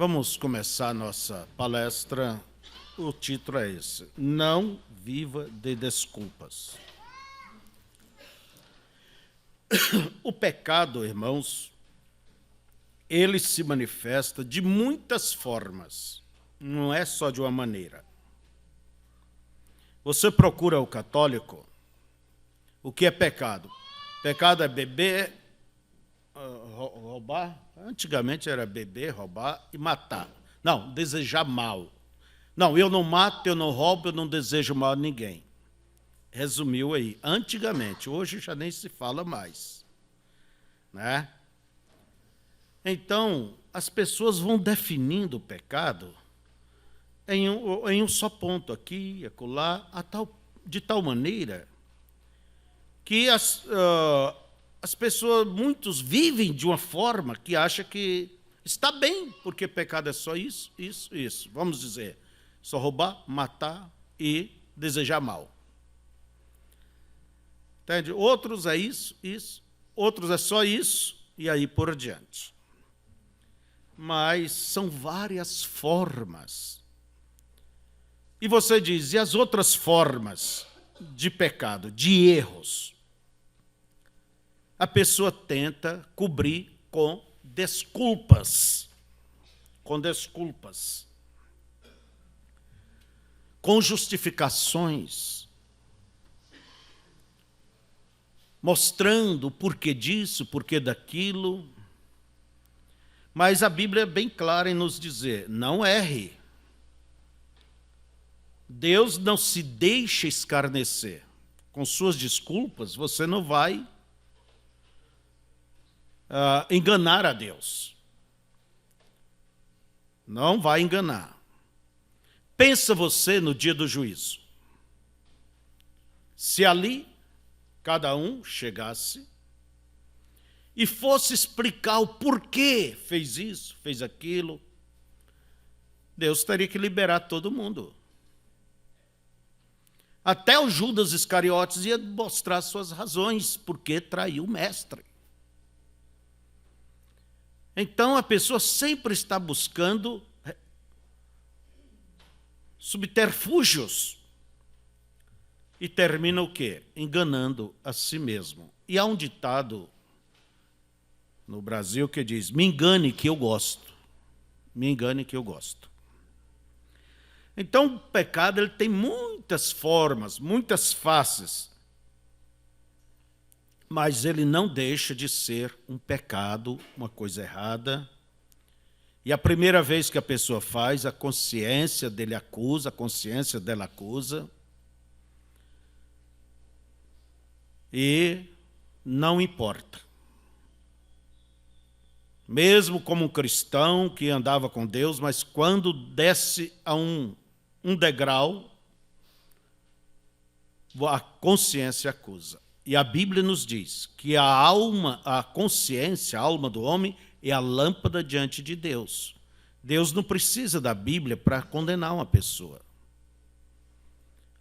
Vamos começar nossa palestra. O título é esse: Não viva de desculpas. O pecado, irmãos, ele se manifesta de muitas formas, não é só de uma maneira. Você procura o católico, o que é pecado? Pecado é beber, roubar. Antigamente era beber, roubar e matar. Não, desejar mal. Não, eu não mato, eu não roubo, eu não desejo mal a ninguém. Resumiu aí. Antigamente, hoje já nem se fala mais, né? Então, as pessoas vão definindo o pecado em um só ponto, aqui, acolá, de tal maneira que as pessoas, muitos vivem de uma forma que acha que está bem, porque pecado é só isso, isso, isso. Vamos dizer, só roubar, matar e desejar mal. Entende? Outros é isso, isso. Outros é só isso, e aí por diante. Mas são várias formas. E você diz, e as outras formas de pecado, de erros? A pessoa tenta cobrir com desculpas. Com desculpas. Com justificações. Mostrando o porquê disso, o porquê daquilo. Mas a Bíblia é bem clara em nos dizer, não erre. Deus não se deixa escarnecer. Com suas desculpas, você não vai enganar a Deus. Não vai enganar. Pensa você no dia do juízo. Se ali cada um chegasse e fosse explicar o porquê fez isso, fez aquilo, Deus teria que liberar todo mundo. Até o Judas Iscariotes ia mostrar suas razões, porque traiu o mestre. Então a pessoa sempre está buscando subterfúgios e termina o quê? Enganando a si mesmo. E há um ditado no Brasil que diz, me engane que eu gosto. Me engane que eu gosto. Então o pecado ele tem muitas formas, muitas faces, mas ele não deixa de ser um pecado, uma coisa errada. E a primeira vez que a pessoa faz, a consciência dele acusa, a consciência dela acusa. E não importa. Mesmo como um cristão que andava com Deus, mas quando desce a um degrau, a consciência acusa. E a Bíblia nos diz que a alma, a consciência, a alma do homem, é a lâmpada diante de Deus. Deus não precisa da Bíblia para condenar uma pessoa.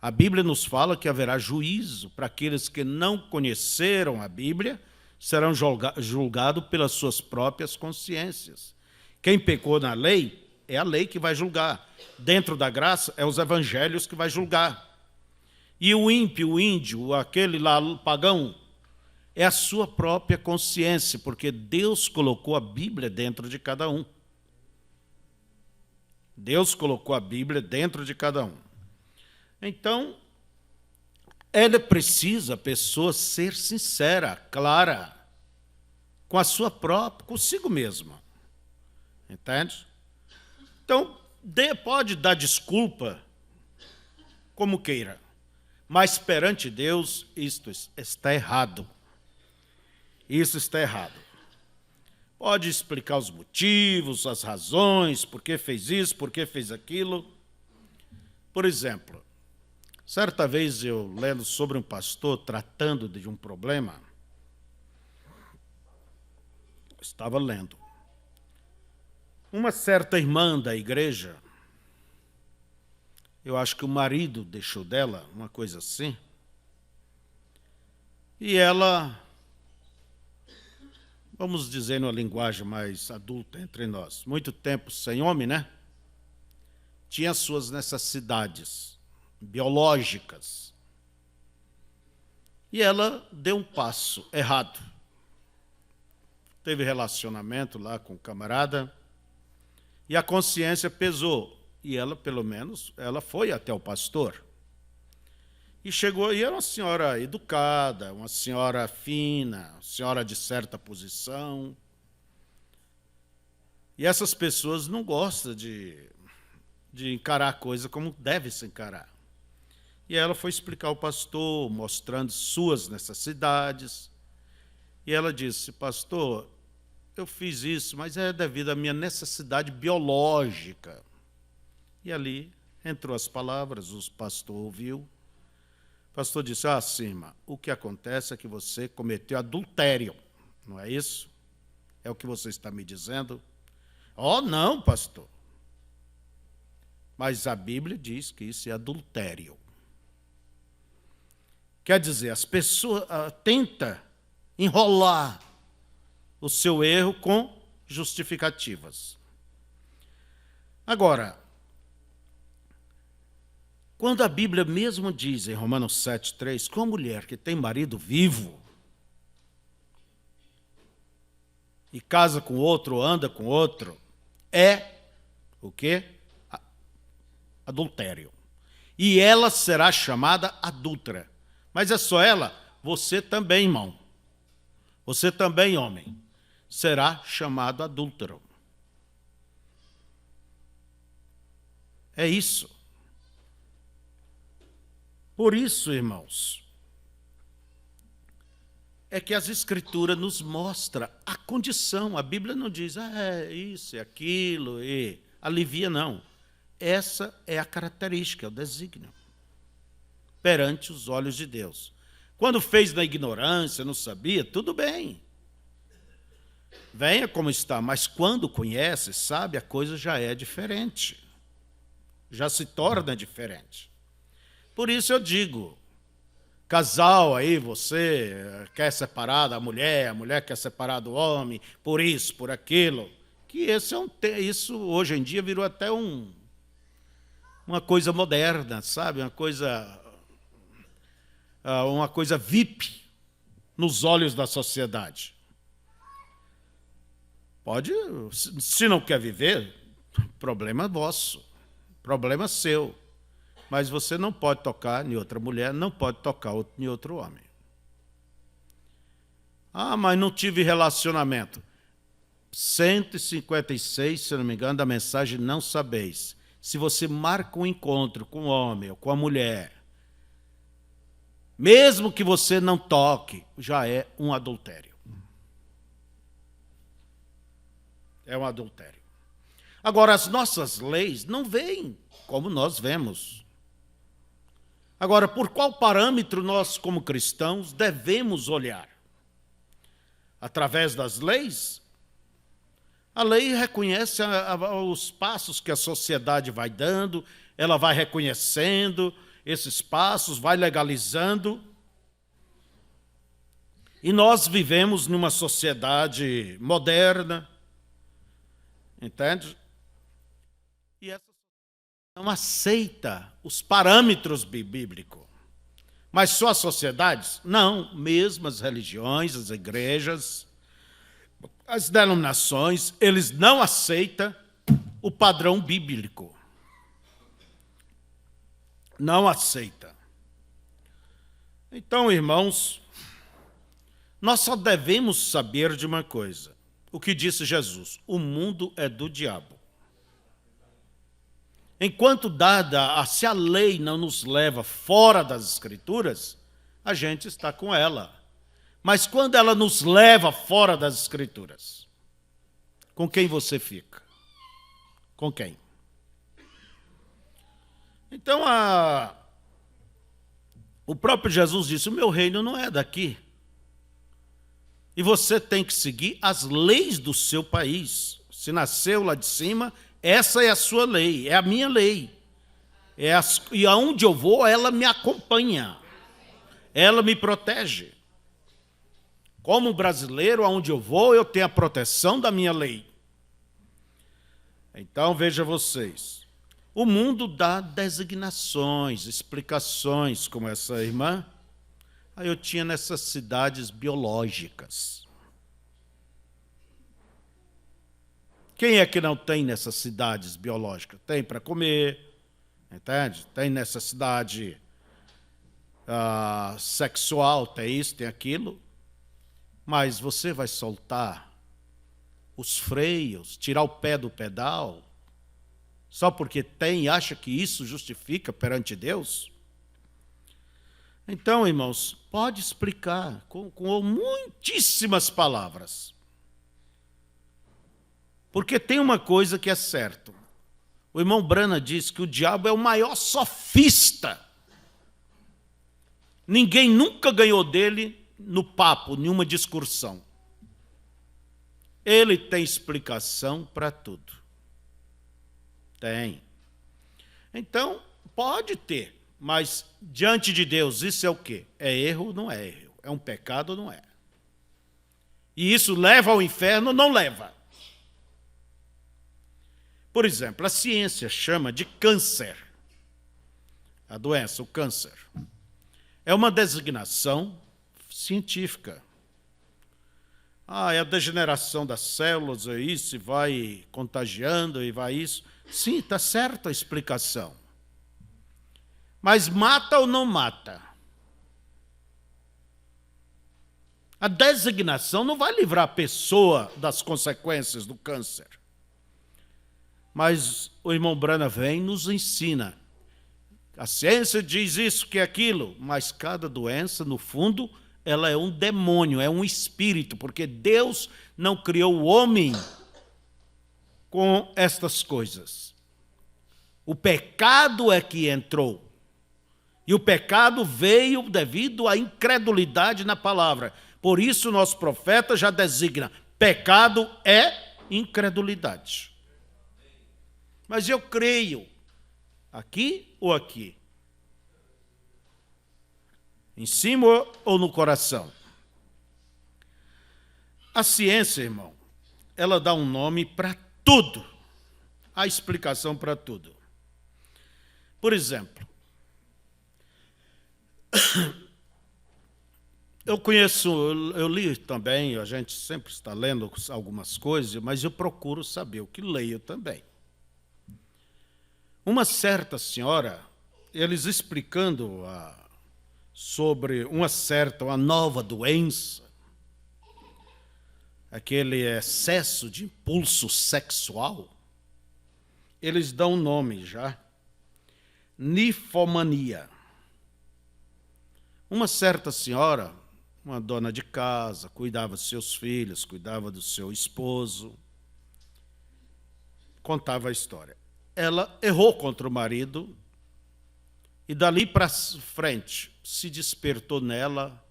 A Bíblia nos fala que haverá juízo para aqueles que não conheceram a Bíblia, serão julgados pelas suas próprias consciências. Quem pecou na lei, é a lei que vai julgar. Dentro da graça, é os evangelhos que vai julgar. E o ímpio, o índio, aquele lá, o pagão, é a sua própria consciência, porque Deus colocou a Bíblia dentro de cada um. Deus colocou a Bíblia dentro de cada um. Então, ela precisa, a pessoa, ser sincera, clara, com a sua própria, consigo mesma. Entende? Então, pode dar desculpa como queira, mas perante Deus, isto está errado. Isso está errado. Pode explicar os motivos, as razões, por que fez isso, por que fez aquilo. Por exemplo, certa vez eu lendo sobre um pastor tratando de um problema, estava lendo. Uma certa irmã da igreja, eu acho que o marido deixou dela, uma coisa assim, e ela vamos dizer numa linguagem mais adulta entre nós, muito tempo sem homem, né? Tinha suas necessidades biológicas. E ela deu um passo errado. Teve relacionamento lá com o camarada e a consciência pesou. E ela, pelo menos, ela foi até o pastor. E chegou, e era uma senhora educada, uma senhora fina, uma senhora de certa posição. E essas pessoas não gostam de encarar a coisa como deve se encarar. E ela foi explicar ao pastor, mostrando suas necessidades. E ela disse, pastor, eu fiz isso, mas é devido à minha necessidade biológica. E ali entrou as palavras, o pastor ouviu. O pastor disse, Cima, o que acontece é que você cometeu adultério, não é isso? É o que você está me dizendo? Oh, não, pastor. Mas a Bíblia diz que isso é adultério. Quer dizer, as pessoas tentam enrolar o seu erro com justificativas. Agora, quando a Bíblia mesmo diz em Romanos 7,3, que uma mulher que tem marido vivo e casa com outro, anda com outro, é o quê? Adultério. E ela será chamada adúltera. Mas é só ela? Você também, irmão. Você também, homem, será chamado adúltero. É isso. Por isso, irmãos, é que as Escrituras nos mostram a condição. A Bíblia não diz, é isso, é aquilo, e alivia, não. Essa é a característica, é o desígnio, perante os olhos de Deus. Quando fez na ignorância, não sabia, tudo bem. Venha como está, mas quando conhece, sabe, a coisa já é diferente. Já se torna diferente. Por isso eu digo, casal aí, você quer separar da mulher, a mulher quer separar do homem, por isso, por aquilo, que isso hoje em dia virou até uma coisa moderna, sabe? Uma coisa VIP nos olhos da sociedade. Pode, se não quer viver, problema vosso, problema seu. Mas você não pode tocar em outra mulher, não pode tocar em outro homem. Ah, mas não tive relacionamento. 156, se não me engano, da mensagem Não Sabeis. Se você marca um encontro com o homem ou com a mulher, mesmo que você não toque, já é um adultério. É um adultério. Agora, as nossas leis não veem como nós vemos. Agora, por qual parâmetro nós, como cristãos, devemos olhar? Através das leis? A lei reconhece os passos que a sociedade vai dando, ela vai reconhecendo esses passos, vai legalizando. E nós vivemos numa sociedade moderna, entende? E essa não aceita os parâmetros bíblicos. Mas só as sociedades? Não, mesmo as religiões, as igrejas, as denominações, eles não aceitam o padrão bíblico. Não aceita. Então, irmãos, nós só devemos saber de uma coisa. O que disse Jesus? O mundo é do diabo. Enquanto se a lei não nos leva fora das Escrituras, a gente está com ela. Mas quando ela nos leva fora das Escrituras, com quem você fica? Com quem? Então, o próprio Jesus disse, o meu reino não é daqui. E você tem que seguir as leis do seu país. Se nasceu lá de cima, essa é a sua lei, é a minha lei. E aonde eu vou, ela me acompanha. Ela me protege. Como brasileiro, aonde eu vou, eu tenho a proteção da minha lei. Então, veja vocês, o mundo dá designações, explicações, como essa irmã. Aí eu tinha necessidades biológicas. Quem é que não tem necessidades biológicas? Tem para comer, entende? Tem necessidade sexual, tem isso, tem aquilo. Mas você vai soltar os freios, tirar o pé do pedal, só porque tem e acha que isso justifica perante Deus? Então, irmãos, pode explicar com muitíssimas palavras. Porque tem uma coisa que é certa. O irmão Brana diz que o diabo é o maior sofista. Ninguém nunca ganhou dele no papo, nenhuma discussão. Ele tem explicação para tudo. Tem. Então, pode ter, mas diante de Deus, isso é o quê? É erro ou não é erro? É um pecado ou não é? E isso leva ao inferno ou não leva? Por exemplo, a ciência chama de câncer. A doença, o câncer. É uma designação científica. É a degeneração das células, é isso, e vai contagiando, e vai isso. Sim, está certa a explicação. Mas mata ou não mata? A designação não vai livrar a pessoa das consequências do câncer. Mas o irmão Brana vem e nos ensina. A ciência diz isso, que é aquilo, mas cada doença, no fundo, ela é um demônio, é um espírito, porque Deus não criou o homem com estas coisas. O pecado é que entrou. E o pecado veio devido à incredulidade na palavra. Por isso o nosso profeta já designa, pecado é incredulidade. Mas eu creio, aqui ou aqui? Em cima ou no coração? A ciência, irmão, ela dá um nome para tudo. Há explicação para tudo. Por exemplo, eu li também, a gente sempre está lendo algumas coisas, mas eu procuro saber o que leio também. Uma certa senhora, eles explicando sobre uma nova doença, aquele excesso de impulso sexual, eles dão um nome já, ninfomania. Uma certa senhora, uma dona de casa, cuidava dos seus filhos, cuidava do seu esposo, contava a história. Ela errou contra o marido e dali para frente se despertou nela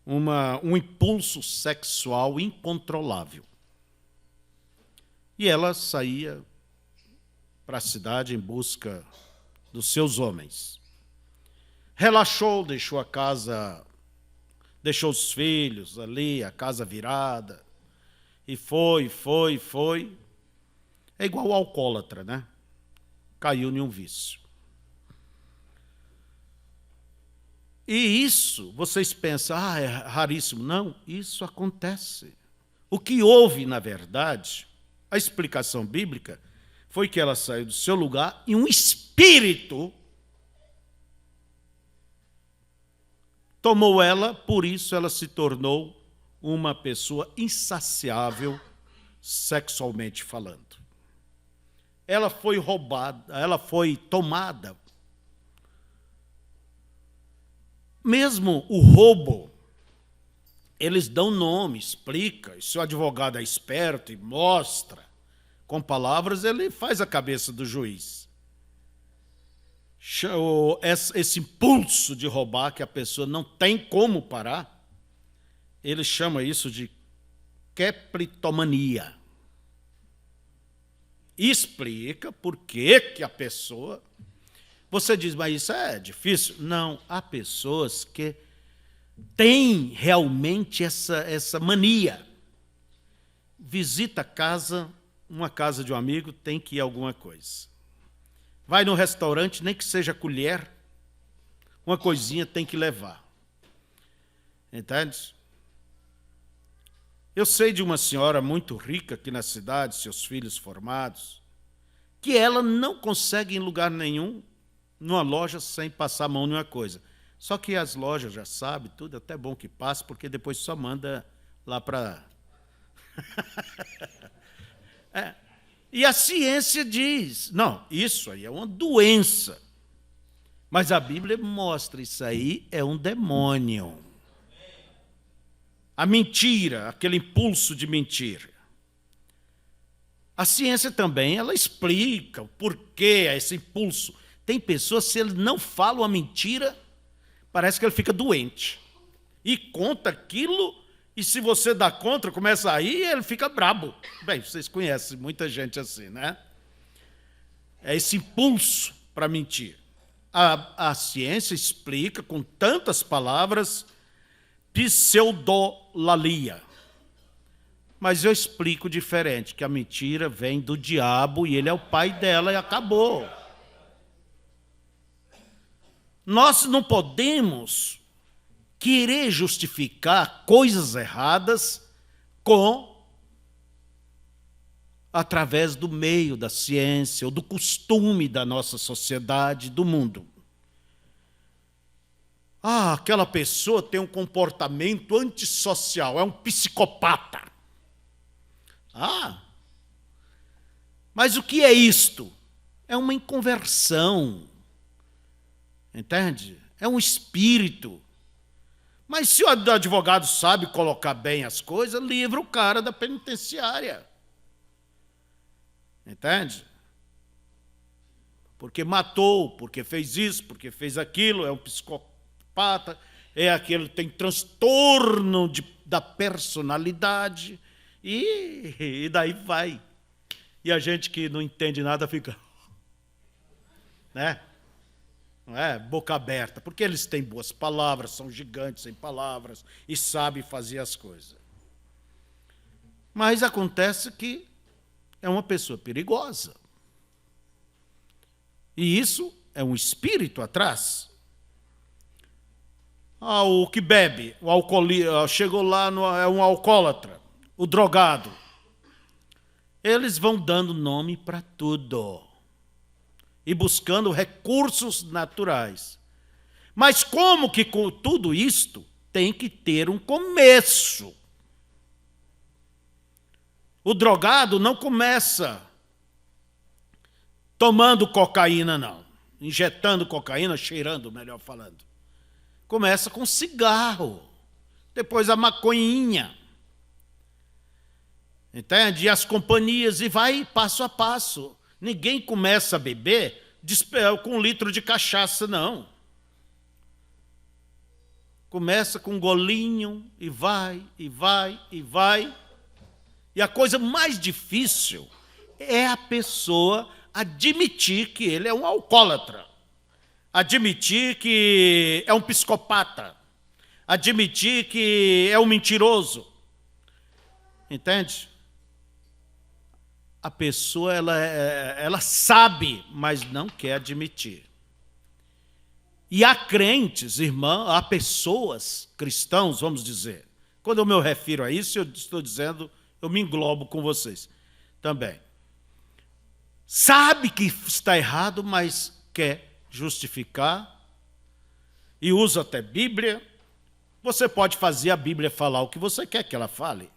um impulso sexual incontrolável. E ela saía para a cidade em busca dos seus homens. Relaxou, deixou a casa, deixou os filhos ali, a casa virada, e foi. É igual o alcoólatra, né? Caiu em um vício. E isso, vocês pensam, é raríssimo. Não, isso acontece. O que houve, na verdade, a explicação bíblica, foi que ela saiu do seu lugar e um espírito tomou ela, por isso ela se tornou uma pessoa insaciável, sexualmente falando. Ela foi roubada, ela foi tomada. Mesmo o roubo, eles dão nome, explica, e se o advogado é esperto e mostra, com palavras, ele faz a cabeça do juiz. Esse impulso de roubar que a pessoa não tem como parar, ele chama isso de kleptomania. Explica por que a pessoa... Você diz, mas isso é difícil? Não, há pessoas que tem realmente essa mania. Visita a casa, uma casa de um amigo, tem que ir alguma coisa. Vai no restaurante, nem que seja colher, uma coisinha tem que levar. Entende? Eu sei de uma senhora muito rica aqui na cidade, seus filhos formados, que ela não consegue em lugar nenhum, numa loja, sem passar a mão numa coisa. Só que as lojas já sabem tudo, é até bom que passe, porque depois só manda lá para... E a ciência diz, não, isso aí é uma doença. Mas a Bíblia mostra, isso aí é um demônio. A mentira, aquele impulso de mentir. A ciência também, ela explica o porquê esse impulso. Tem pessoas, se ele não fala uma mentira, parece que ele fica doente. E conta aquilo, e se você dá contra, começa a ir, ele fica brabo. Bem, vocês conhecem muita gente assim, né? É esse impulso para mentir. A ciência explica com tantas palavras pseudolalia. Mas eu explico diferente, que a mentira vem do diabo e ele é o pai dela e acabou. Nós não podemos querer justificar coisas erradas através do meio da ciência ou do costume da nossa sociedade, do mundo. Ah, aquela pessoa tem um comportamento antissocial, é um psicopata. Ah, mas o que é isto? É uma inconversão, entende? É um espírito. Mas se o advogado sabe colocar bem as coisas, livra o cara da penitenciária. Entende? Porque matou, porque fez isso, porque fez aquilo, é um psicopata, é aquele que tem transtorno da personalidade, e daí vai. E a gente que não entende nada fica, né? Não é? Boca aberta, porque eles têm boas palavras, são gigantes em palavras e sabem fazer as coisas. Mas acontece que é uma pessoa perigosa. E isso é um espírito atrás. O que bebe, o alcoólatra, chegou lá, é um alcoólatra, o drogado. Eles vão dando nome para tudo e buscando recursos naturais. Mas como que com tudo isto tem que ter um começo? O drogado não começa tomando cocaína, não. Injetando cocaína, cheirando, melhor falando. Começa com cigarro, depois a maconhinha. Entende? E as companhias, e vai passo a passo. Ninguém começa a beber com 1 litro de cachaça, não. Começa com um golinho, e vai, e vai, e vai. E a coisa mais difícil é a pessoa admitir que ele é um alcoólatra, admitir que é um psicopata, admitir que é um mentiroso. Entende? A pessoa ela sabe, mas não quer admitir. E há crentes, irmãos, há pessoas, cristãos, vamos dizer. Quando eu me refiro a isso, eu estou dizendo, eu me englobo com vocês também. Sabe que está errado, mas quer justificar e usa até Bíblia. Você pode fazer a Bíblia falar o que você quer que ela fale.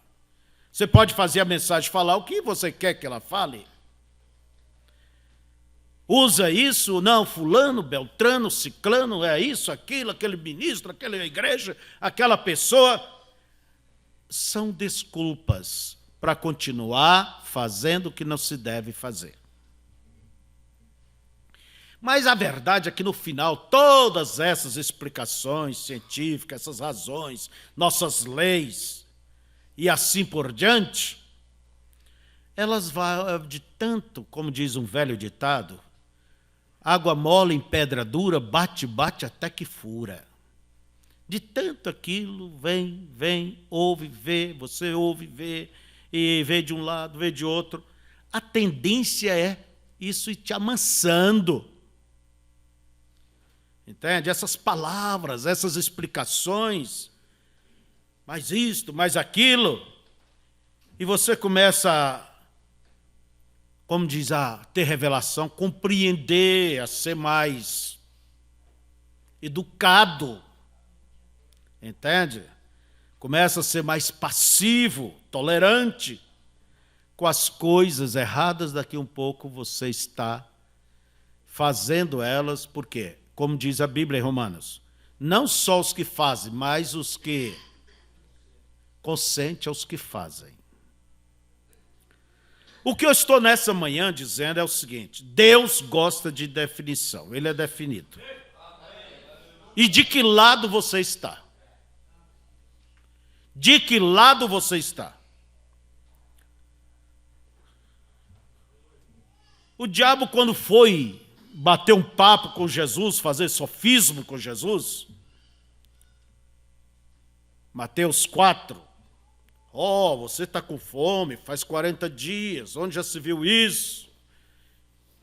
Você pode fazer a mensagem falar o que você quer que ela fale. Usa isso, não, fulano, beltrano, ciclano, é isso, aquilo, aquele ministro, aquela igreja, aquela pessoa. São desculpas para continuar fazendo o que não se deve fazer. Mas a verdade é que no final, todas essas explicações científicas, essas razões, nossas leis e assim por diante, elas vão de tanto, como diz um velho ditado, água mole em pedra dura, bate, bate até que fura. De tanto aquilo, vem, ouve, vê, você ouve, vê, e vê de um lado, vê de outro. A tendência é isso ir te amansando. Entende? Essas palavras, essas explicações, mais isto, mais aquilo, e você começa, como diz, a ter revelação, compreender, a ser mais educado, entende? Começa a ser mais passivo, tolerante com as coisas erradas. Daqui um pouco você está fazendo elas, por quê? Como diz a Bíblia em Romanos, não só os que fazem, mas os que consentem aos que fazem. O que eu estou nessa manhã dizendo é o seguinte: Deus gosta de definição, Ele é definido. E de que lado você está? De que lado você está? O diabo, quando foi bater um papo com Jesus, fazer sofismo com Jesus, Mateus 4, você está com fome, faz 40 dias, onde já se viu isso?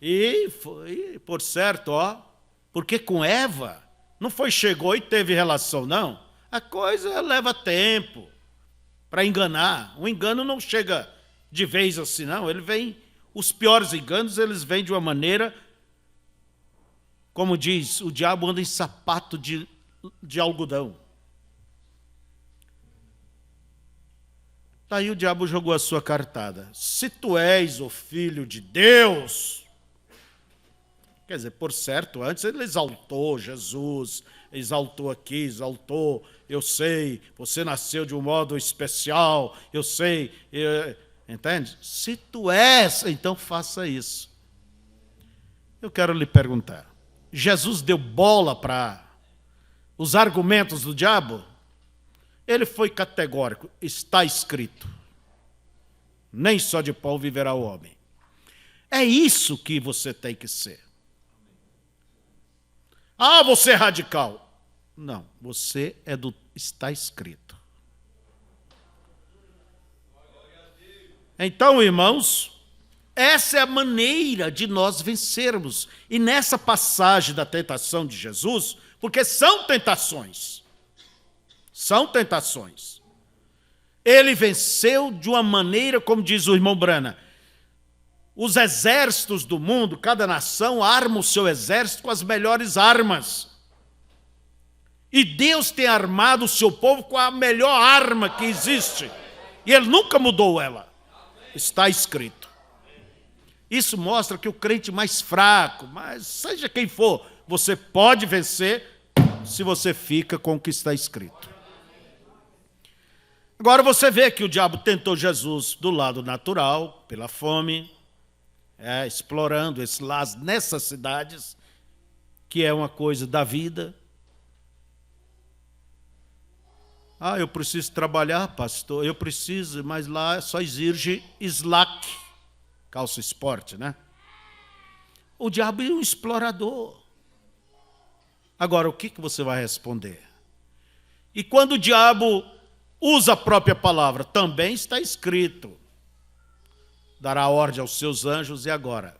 E foi, por certo, porque com Eva, não foi chegou e teve relação, não. A coisa leva tempo para enganar. O engano não chega de vez assim, não. Ele vem, os piores enganos, eles vêm de uma maneira, como diz, o diabo anda em sapato de algodão. Daí o diabo jogou a sua cartada. Se tu és o filho de Deus, quer dizer, por certo, antes ele exaltou Jesus, exaltou aqui, exaltou, eu sei, você nasceu de um modo especial, eu sei, entende? Se tu és, então faça isso. Eu quero lhe perguntar, Jesus deu bola para os argumentos do diabo? Ele foi categórico, está escrito, nem só de pão viverá o homem. É isso que você tem que ser. Você é radical. Não, você é do está escrito. Então, irmãos, essa é a maneira de nós vencermos. E nessa passagem da tentação de Jesus, porque são tentações, ele venceu de uma maneira, como diz o irmão Brana, os exércitos do mundo, cada nação arma o seu exército com as melhores armas. E Deus tem armado o seu povo com a melhor arma que existe. E Ele nunca mudou ela. Está escrito. Isso mostra que o crente mais fraco, mas seja quem for, você pode vencer se você fica com o que está escrito. Agora você vê que o diabo tentou Jesus do lado natural, pela fome, explorando esse lado nessas cidades, que é uma coisa da vida. Eu preciso trabalhar, pastor, eu preciso, mas lá só exige slack, calça esporte, né? O diabo é um explorador. Agora, o que você vai responder? E quando o diabo usa a própria palavra, também está escrito, dará ordem aos seus anjos. E agora?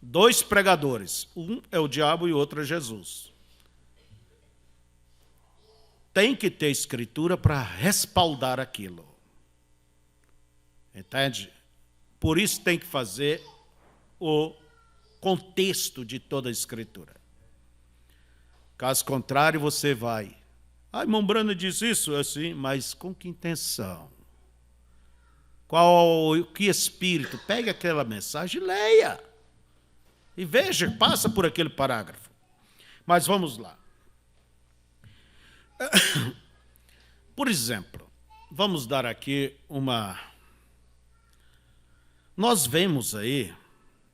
2 pregadores, um é o diabo e o outro é Jesus. Tem que ter escritura para respaldar aquilo. Entende? Por isso tem que fazer o contexto de toda a escritura. Caso contrário, você vai. Irmão Brana diz isso assim, mas com que intenção? Que espírito? Pegue aquela mensagem e leia. E veja, passa por aquele parágrafo. Mas vamos lá. Por exemplo, vamos dar aqui uma... Nós vemos aí,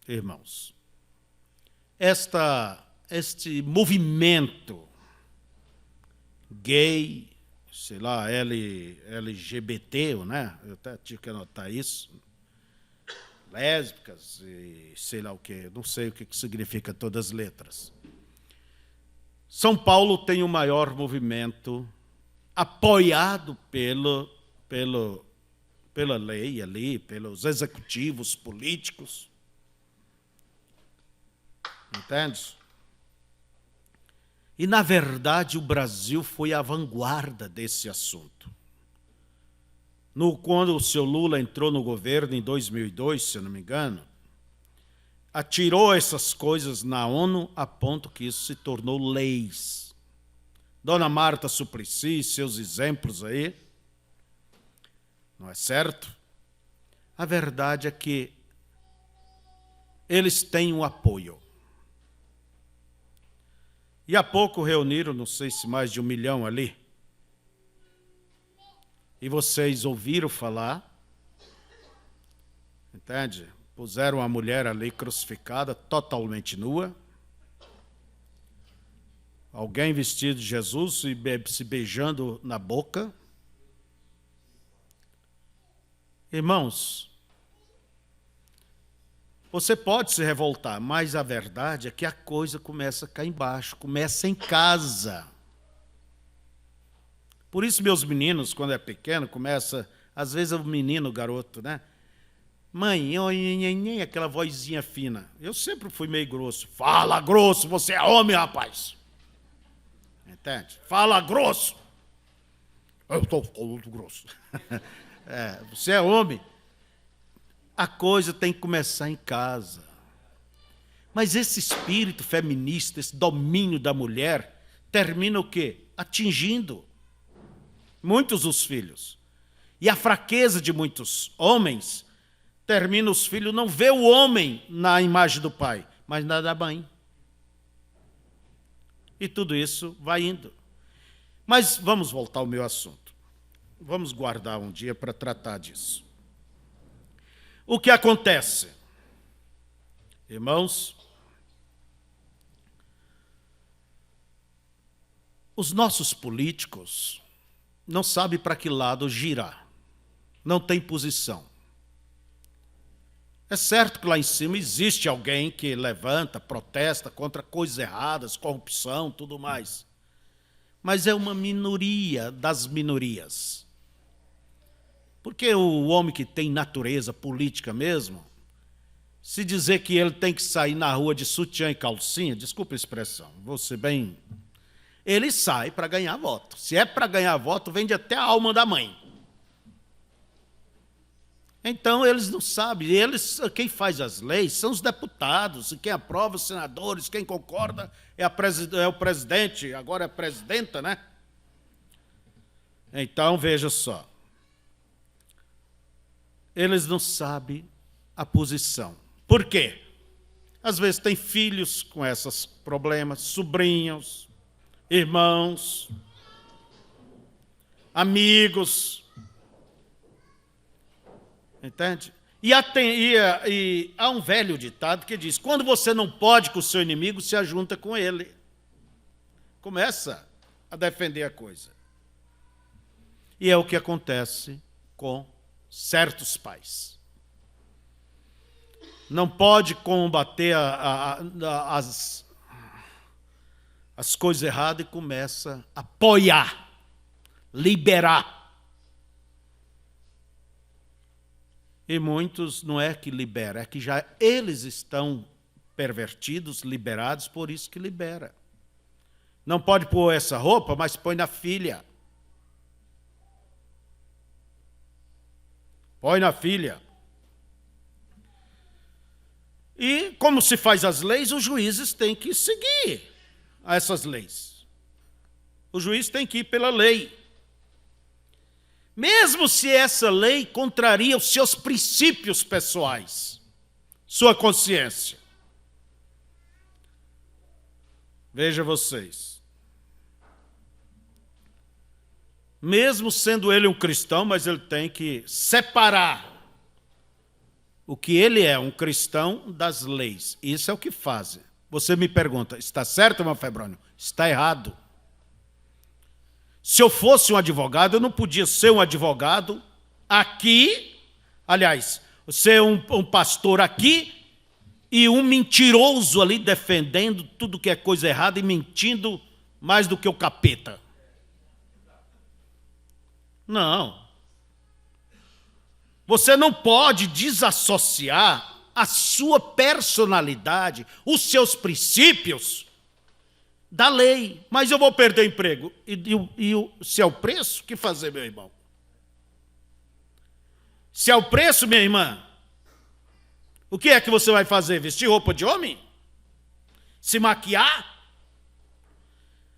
irmãos, este movimento gay, sei lá, LGBT, né? Eu até tive que anotar isso. Lésbicas e sei lá o quê, não sei o que significa todas as letras. São Paulo tem o maior movimento apoiado pela lei ali, pelos executivos políticos. Entende? E, na verdade, o Brasil foi a vanguarda desse assunto. Quando o seu Lula entrou no governo em 2002, se eu não me engano, atirou essas coisas na ONU a ponto que isso se tornou leis. Dona Marta Suplicy, seus exemplos aí, não é certo? A verdade é que eles têm um apoio. E há pouco reuniram, não sei se mais de 1 milhão ali, e vocês ouviram falar, entende? Puseram uma mulher ali crucificada, totalmente nua, alguém vestido de Jesus se beijando na boca. Irmãos, você pode se revoltar, mas a verdade é que a coisa começa cá embaixo, começa em casa. Por isso, meus meninos, quando é pequeno, começa, às vezes o menino, o garoto, né? Mãe, aquela vozinha fina. Eu sempre fui meio grosso. Fala grosso, você é homem, rapaz. Entende? Fala grosso. Eu estou falando grosso. Você é homem. A coisa tem que começar em casa. Mas esse espírito feminista, esse domínio da mulher, termina o quê? Atingindo muitos dos filhos. E a fraqueza de muitos homens termina os filhos, não vê o homem na imagem do pai, mas na da mãe. E tudo isso vai indo. Mas vamos voltar ao meu assunto. Vamos guardar um dia para tratar disso. O que acontece? Irmãos, os nossos políticos não sabem para que lado girar. Não tem posição. É certo que lá em cima existe alguém que levanta, protesta contra coisas erradas, corrupção, tudo mais. Mas é uma minoria das minorias. Porque o homem que tem natureza política mesmo, se dizer que ele tem que sair na rua de sutiã e calcinha, desculpa a expressão, vou ser bem... Ele sai para ganhar voto. Se é para ganhar voto, vende até a alma da mãe. Então, eles não sabem. Quem faz as leis são os deputados, e quem aprova os senadores, quem concorda é o presidente, agora é a presidenta, né? Então, veja só. Eles não sabem a posição. Por quê? Às vezes tem filhos com esses problemas, sobrinhos, irmãos, amigos, entende? E há um velho ditado que diz, quando você não pode com o seu inimigo, se ajunta com ele. Começa a defender a coisa. E é o que acontece com certos pais. Não pode combater as coisas erradas e começa a apoiar, liberar. E muitos não é que libera, é que já eles estão pervertidos, liberados, por isso que libera. Não pode pôr essa roupa, mas põe na filha. Põe na filha. E como se faz as leis, os juízes têm que seguir essas leis. O juiz tem que ir pela lei. Mesmo se essa lei contraria os seus princípios pessoais, sua consciência. Veja vocês. Mesmo sendo ele um cristão, mas ele tem que separar o que ele é, um cristão, das leis. Isso é o que fazem. Você me pergunta, está certo, irmão Febrônio? Está errado. Se eu fosse um advogado, eu não podia ser um advogado aqui, aliás, ser um pastor aqui e um mentiroso ali defendendo tudo que é coisa errada e mentindo mais do que o capeta. Não. Você não pode desassociar a sua personalidade, os seus princípios da lei. Mas eu vou perder emprego. Se é o preço, o que fazer, meu irmão? Se é o preço, minha irmã, o que é que você vai fazer? Vestir roupa de homem? Se maquiar?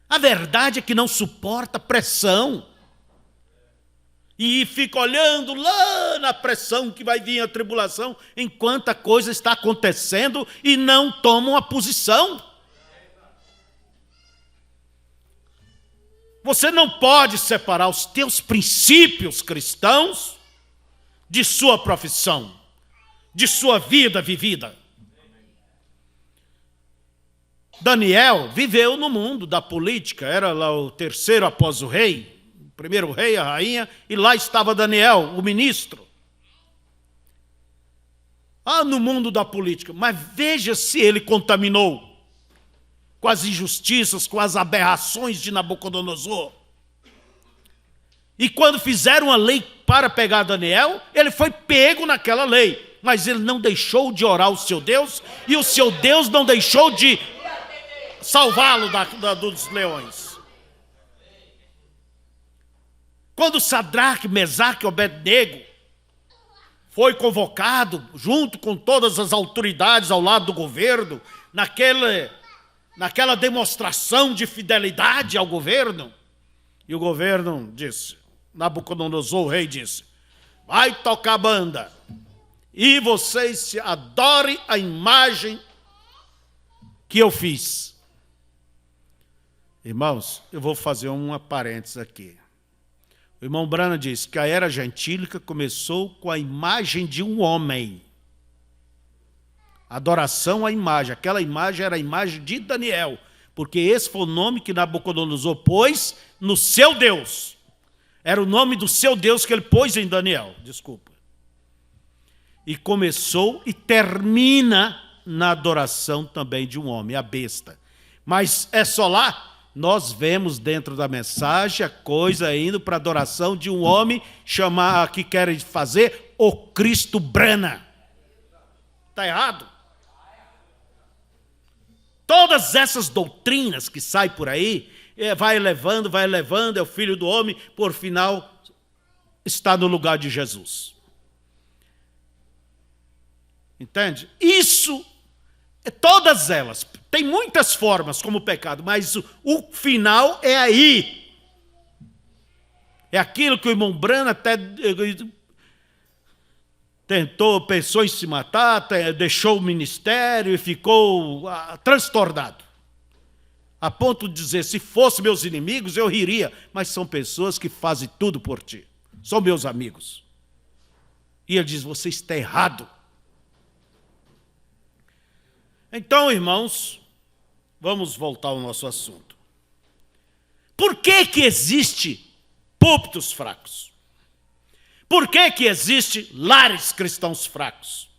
A verdade é que não suporta pressão. E fica olhando lá na pressão que vai vir a tribulação, enquanto a coisa está acontecendo e não toma uma posição. Você não pode separar os teus princípios cristãos de sua profissão, de sua vida vivida. Daniel viveu no mundo da política, era lá o terceiro após o rei, o primeiro rei, a rainha, e lá estava Daniel, o ministro. No mundo da política, mas veja se ele contaminou com as injustiças, com as aberrações de Nabucodonosor. E quando fizeram uma lei para pegar Daniel, ele foi pego naquela lei, mas ele não deixou de orar ao seu Deus, e o seu Deus não deixou de salvá-lo dos leões. Quando Sadraque, Mesaque e Abednego foi convocado, junto com todas as autoridades ao lado do governo, naquela demonstração de fidelidade ao governo, e o governo disse, Nabucodonosor, o rei, disse, vai tocar banda, e vocês adorem a imagem que eu fiz. Irmãos, eu vou fazer uma parênteses aqui. O irmão Branham disse que a era gentílica começou com a imagem de um homem. Adoração à imagem. Aquela imagem era a imagem de Daniel, porque esse foi o nome que Nabucodonosor pôs no seu Deus. Era o nome do seu Deus que ele pôs em Daniel. Desculpa. E começou e termina na adoração também de um homem, a besta. Mas é só lá? Nós vemos dentro da mensagem a coisa indo para a adoração de um homem que querem fazer o Cristo Brana. Está errado? Todas essas doutrinas que saem por aí, vai elevando, é o filho do homem, por final está no lugar de Jesus. Entende? Isso, todas elas, tem muitas formas como pecado, mas o final é aí. É aquilo que o irmão Branham até pensou em se matar, deixou o ministério e ficou transtornado. A ponto de dizer, se fossem meus inimigos, eu riria. Mas são pessoas que fazem tudo por ti. São meus amigos. E ele diz, você está errado. Então, irmãos, vamos voltar ao nosso assunto. Por que existe púlpitos fracos? Por que existe lares cristãos fracos?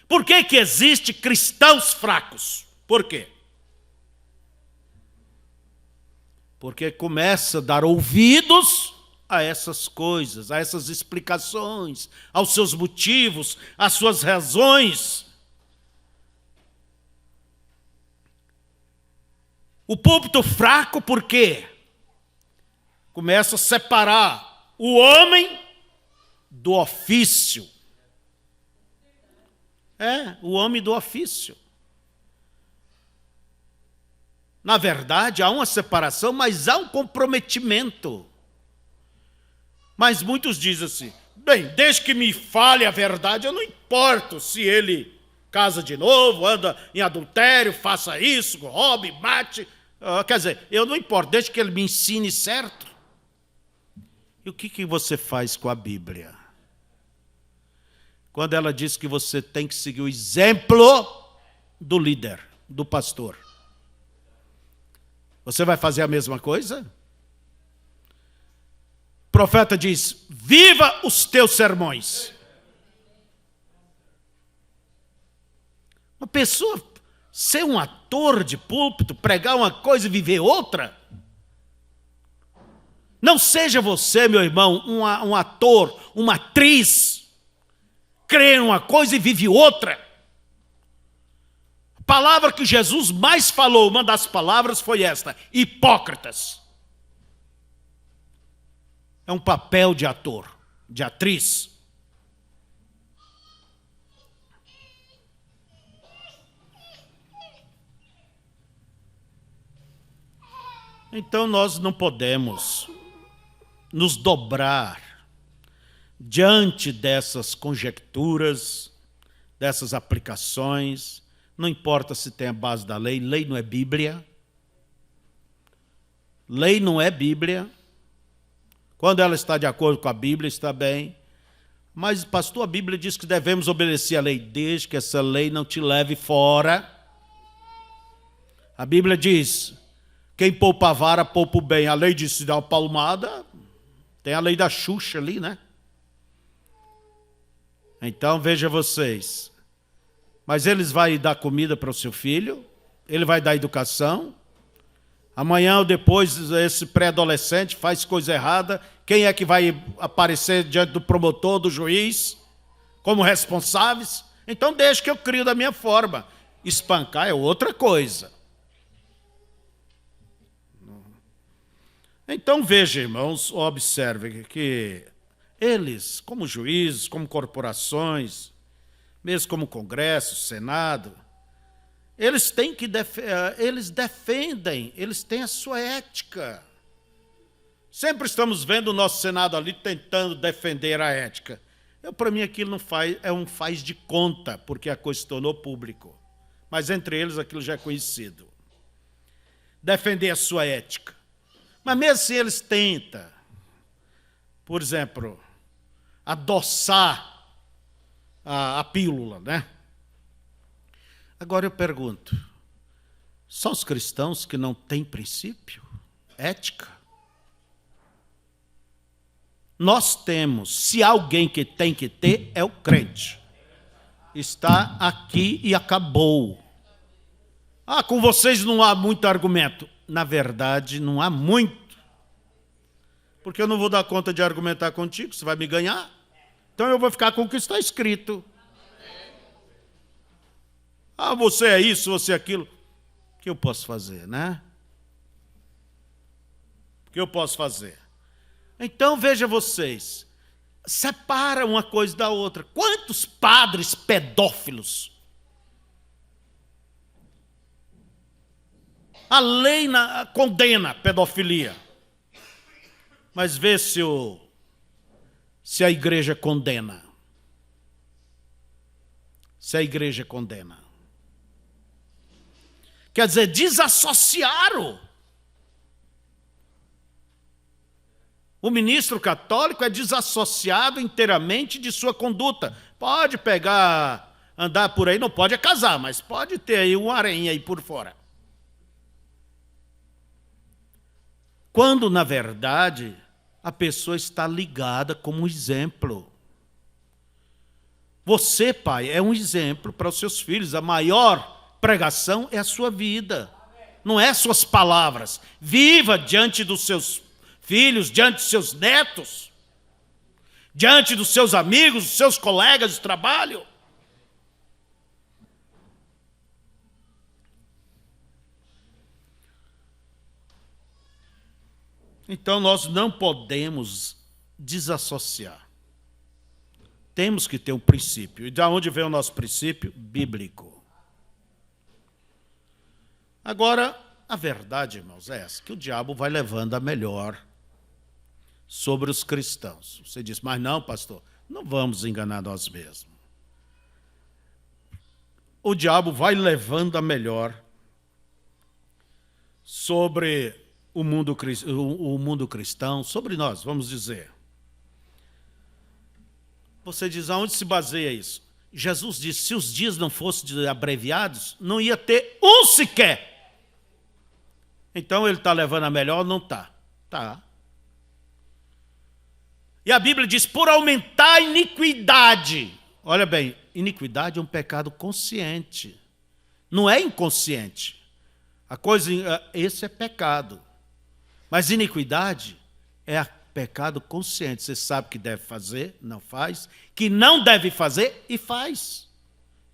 Por que existe cristãos fracos? Por quê? Porque começa a dar ouvidos a essas coisas, a essas explicações, aos seus motivos, às suas razões. O púlpito fraco, por quê? Começa a separar o homem do ofício. O homem do ofício. Na verdade, há uma separação, mas há um comprometimento. Mas muitos dizem assim, bem, desde que me fale a verdade, eu não importo se ele casa de novo, anda em adultério, faça isso, roube, mate. Quer dizer, eu não importo, desde que ele me ensine certo. E o que você faz com a Bíblia? Quando ela diz que você tem que seguir o exemplo do líder, do pastor. Você vai fazer a mesma coisa? O profeta diz, viva os teus sermões. Uma pessoa ser um ator de púlpito, pregar uma coisa e viver outra, Não seja você, meu irmão, um ator, uma atriz, crê em uma coisa e vive outra. A palavra que Jesus mais falou, uma das palavras foi esta: hipócritas. É um papel de ator, de atriz. Então nós não podemos nos dobrar diante dessas conjecturas, dessas aplicações. Não importa se tem a base da lei, lei não é Bíblia. Lei não é Bíblia. Quando ela está de acordo com a Bíblia, está bem. Mas, pastor, a Bíblia diz que devemos obedecer a lei, desde que essa lei não te leve fora. A Bíblia diz: quem poupa a vara, poupa o bem. A lei diz: se dá uma palmada, tem a lei da Xuxa ali, né? Então, veja vocês. Mas eles vão dar comida para o seu filho, ele vai dar educação. Amanhã ou depois, esse pré-adolescente faz coisa errada, quem é que vai aparecer diante do promotor, do juiz, como responsáveis? Então deixa que eu crio da minha forma. Espancar é outra coisa. Então veja, irmãos, observe que eles, como juízes, como corporações, mesmo como Congresso, Senado, eles defendem, eles têm a sua ética. Sempre estamos vendo o nosso Senado ali tentando defender a ética. Para mim aquilo não faz de conta, porque a coisa se tornou público. Mas entre eles aquilo já é conhecido. Defender a sua ética. Mas mesmo assim eles tentam, por exemplo, adoçar a pílula, né? Agora eu pergunto, são os cristãos que não têm princípio, ética? Nós temos, se há alguém que tem que ter, é o crente. Está aqui e acabou. Com vocês não há muito argumento. Na verdade, não há muito. Porque eu não vou dar conta de argumentar contigo, você vai me ganhar. Então eu vou ficar com o que está escrito. Você é isso, você é aquilo. O que eu posso fazer, né? O que eu posso fazer? Então, veja vocês, separa uma coisa da outra. Quantos padres pedófilos? A lei condena a pedofilia. Mas vê se a igreja condena. Se a igreja condena. Quer dizer, desassociaram. O ministro católico é desassociado inteiramente de sua conduta. Pode andar por aí, não pode casar, mas pode ter aí um harém aí por fora. Quando, na verdade, a pessoa está ligada como exemplo. Você, pai, é um exemplo para os seus filhos. A maior pregação é a sua vida, não é suas palavras. Viva diante dos seus filhos, diante dos seus netos, diante dos seus amigos, dos seus colegas de trabalho. Então nós não podemos desassociar. Temos que ter um princípio. E de onde vem o nosso princípio? Bíblico. Agora, a verdade, irmãos, é essa, que o diabo vai levando a melhor sobre os cristãos. Você diz, mas não, pastor, não vamos enganar nós mesmos. O diabo vai levando a melhor sobre o mundo cristão, sobre nós, vamos dizer. Você diz, aonde se baseia isso? Jesus disse, se os dias não fossem abreviados, não ia ter um sequer. Então ele está levando a melhor ou não está? Está. E a Bíblia diz, por aumentar a iniquidade. Olha bem, iniquidade é um pecado consciente. Não é inconsciente. Esse é pecado. Mas iniquidade É pecado consciente. Você sabe que deve fazer, não faz. Que não deve fazer e faz.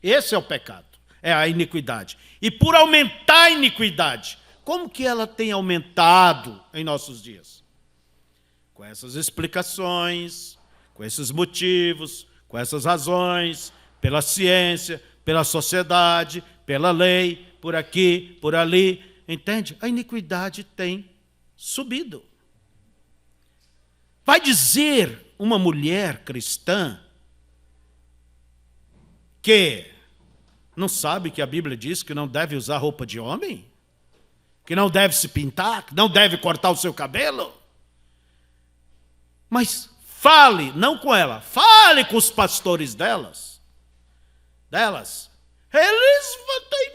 Esse é o pecado. É a iniquidade. E por aumentar a iniquidade, como que ela tem aumentado em nossos dias? Com essas explicações, com esses motivos, com essas razões, pela ciência, pela sociedade, pela lei, por aqui, por ali. Entende? A iniquidade tem subido. Vai dizer uma mulher cristã que não sabe que a Bíblia diz que não deve usar roupa de homem? Que não deve se pintar? Que não deve cortar o seu cabelo? Mas fale, não com ela, fale com os pastores delas. Eles têm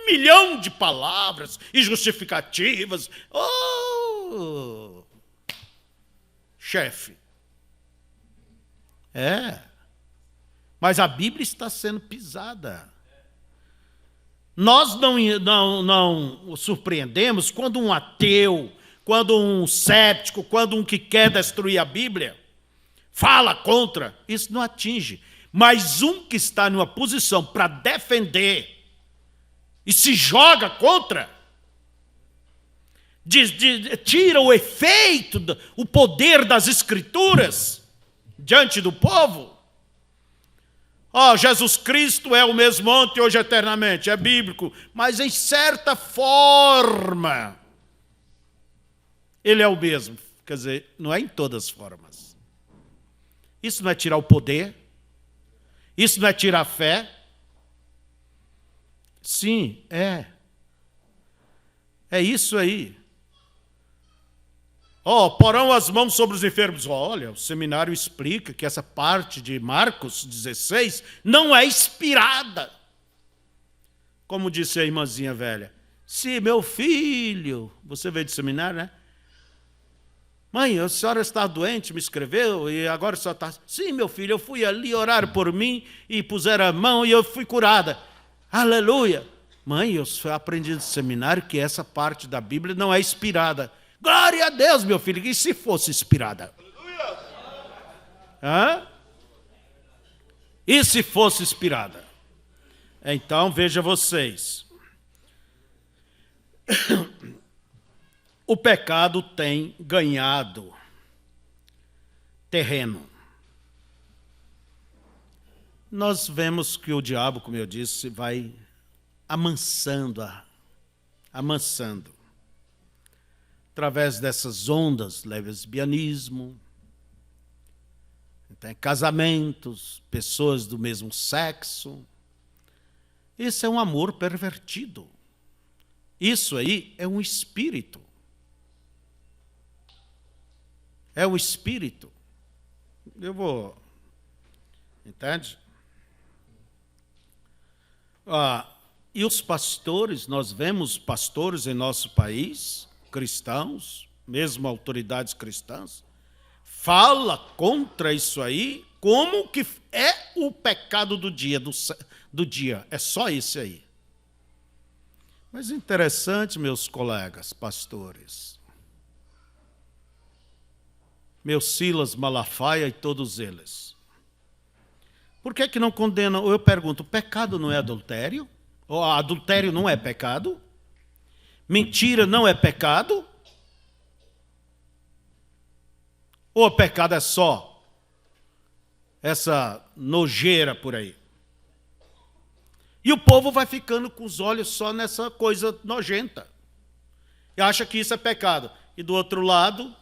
1 milhão de palavras e justificativas. Oh, chefe. Mas a Bíblia está sendo pisada. Nós não surpreendemos quando um ateu, quando um céptico, quando um que quer destruir a Bíblia, fala contra. Isso não atinge. Mas um que está numa posição para defender e se joga contra, tira o efeito, o poder das Escrituras diante do povo. Jesus Cristo é o mesmo ontem, hoje, eternamente. É bíblico. Mas em certa forma, ele é o mesmo. Quer dizer, não é em todas as formas. Isso não é tirar o poder. Isso não é tirar a fé. Sim, é. É isso aí. Porão as mãos sobre os enfermos. Olha, o seminário explica que essa parte de Marcos 16 não é inspirada. Como disse a irmãzinha velha. Se meu filho... Você veio de seminário, né? Mãe, a senhora está doente, me escreveu, e agora a senhora está... Sim, meu filho, eu fui ali, oraram por mim, e puseram a mão, e eu fui curada. Aleluia! Mãe, eu aprendi no seminário que essa parte da Bíblia não é inspirada. Glória a Deus, meu filho, e se fosse inspirada? E se fosse inspirada? Então, veja vocês. O pecado tem ganhado terreno. Nós vemos que o diabo, como eu disse, vai amansando. Através dessas ondas, lesbianismo, casamentos, pessoas do mesmo sexo. Isso é um amor pervertido. Isso aí é um espírito. É o espírito. Entende? E os pastores, nós vemos pastores em nosso país, cristãos, mesmo autoridades cristãs, fala contra isso aí, como que é o pecado do dia. É só isso aí. Mas interessante, meus colegas pastores, meu Silas Malafaia e todos eles. Por que não condenam? Eu pergunto, pecado não é adultério? Ou adultério não é pecado? Mentira não é pecado? Ou pecado é só essa nojeira por aí? E o povo vai ficando com os olhos só nessa coisa nojenta. E acha que isso é pecado. E do outro lado,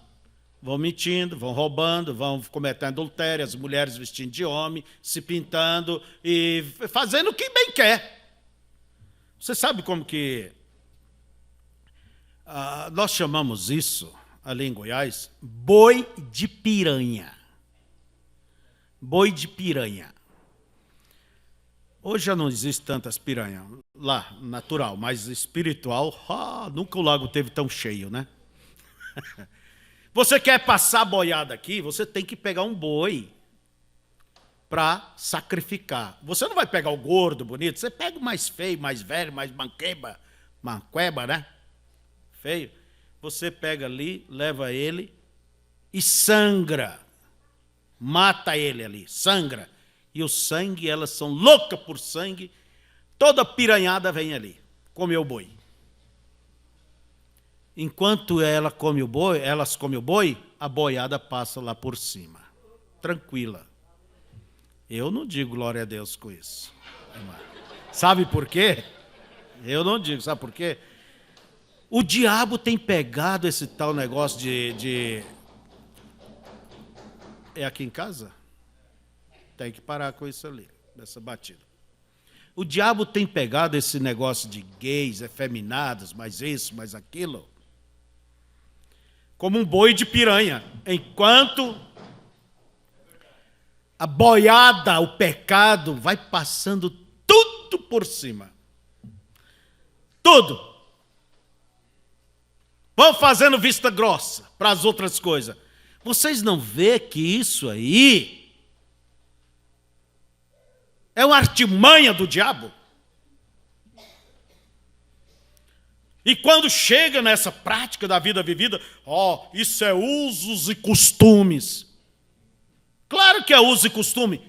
vão mentindo, vão roubando, vão cometendo adultério, as mulheres vestindo de homem, se pintando e fazendo o que bem quer. Você sabe como que nós chamamos isso, ali em Goiás, boi de piranha. Boi de piranha. Hoje já não existe tantas piranhas lá, natural, mas espiritual, nunca o lago teve tão cheio, né? Você quer passar boiada aqui, você tem que pegar um boi para sacrificar. Você não vai pegar o gordo, bonito, você pega o mais feio, mais velho, mais manqueba, né? Feio. Você pega ali, leva ele e sangra. Mata ele ali, sangra. E o sangue, elas são loucas por sangue. Toda piranhada vem ali, comer o boi. Enquanto elas comem o boi, a boiada passa lá por cima. Tranquila. Eu não digo glória a Deus com isso. Sabe por quê? Eu não digo, sabe por quê? O diabo tem pegado esse tal negócio de... É aqui em casa? Tem que parar com isso ali, dessa batida. O diabo tem pegado esse negócio de gays, efeminados, mais isso, mais aquilo, como um boi de piranha. Enquanto a boiada, o pecado, vai passando tudo por cima. Tudo. Vão fazendo vista grossa para as outras coisas. Vocês não vê que isso aí é uma artimanha do diabo? E quando chega nessa prática da vida vivida, isso é usos e costumes. Claro que é uso e costume.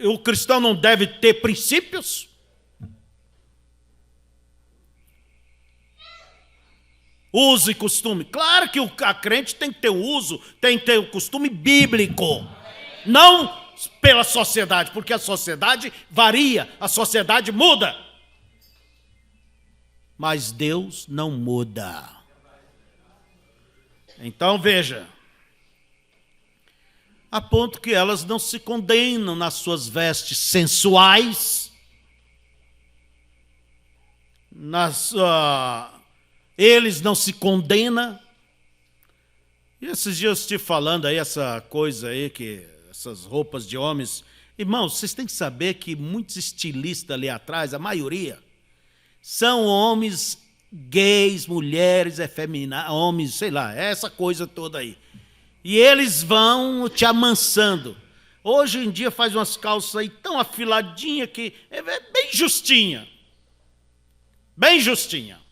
O cristão não deve ter princípios? Uso e costume. Claro que a crente tem que ter o uso, tem que ter o costume bíblico. Não pela sociedade, porque a sociedade varia, a sociedade muda. Mas Deus não muda. Então veja, a ponto que elas não se condenam nas suas vestes sensuais, eles não se condenam. E esses dias eu estive falando aí essa coisa aí, que essas roupas de homens. Irmãos, vocês têm que saber que muitos estilistas ali atrás, a maioria, são homens gays, mulheres efeminadas, homens, sei lá, essa coisa toda aí. E eles vão te amansando. Hoje em dia faz umas calças aí tão afiladinhas que é bem justinha. Bem justinha.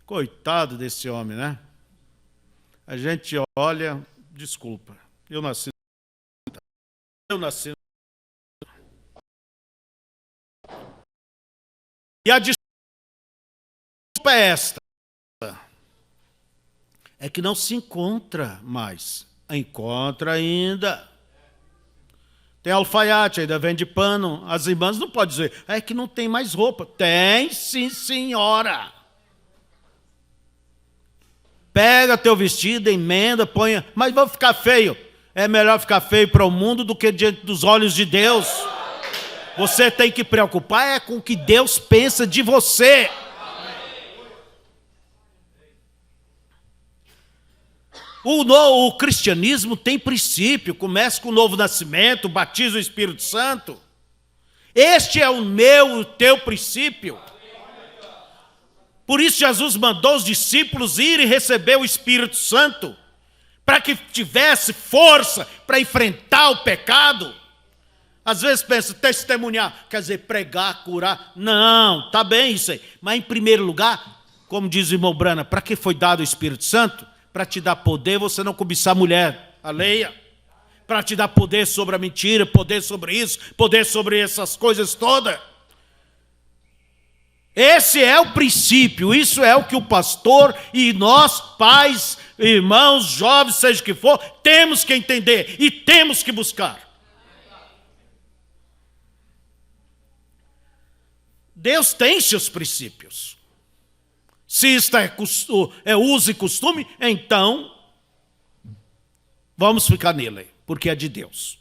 Coitado desse homem, né? A gente olha, desculpa, eu nasci. E a desculpa é esta. É que não se encontra mais. Encontra ainda. Tem alfaiate, ainda vende pano. As irmãs não podem dizer, é que não tem mais roupa. Tem sim, senhora. Pega teu vestido, emenda, põe. Mas vão ficar feio. É melhor ficar feio para o mundo do que diante dos olhos de Deus. Você tem que preocupar com o que Deus pensa de você. O cristianismo tem princípio. Começa com o novo nascimento, o batismo do Espírito Santo. Este é o meu, o teu princípio. Por isso Jesus mandou os discípulos irem receber o Espírito Santo, para que tivesse força para enfrentar o pecado. Às vezes pensa, testemunhar, quer dizer, pregar, curar. Não, tá bem isso aí. Mas em primeiro lugar, como diz o irmão Brana, para que foi dado o Espírito Santo? Para te dar poder, você não cobiçar mulher alheia. Para te dar poder sobre a mentira, poder sobre isso, poder sobre essas coisas todas. Esse é o princípio, isso é o que o pastor e nós, pais, irmãos, jovens, seja o que for, temos que entender e temos que buscar. Deus tem seus princípios. Se isto é uso e costume, então vamos ficar nele, porque é de Deus.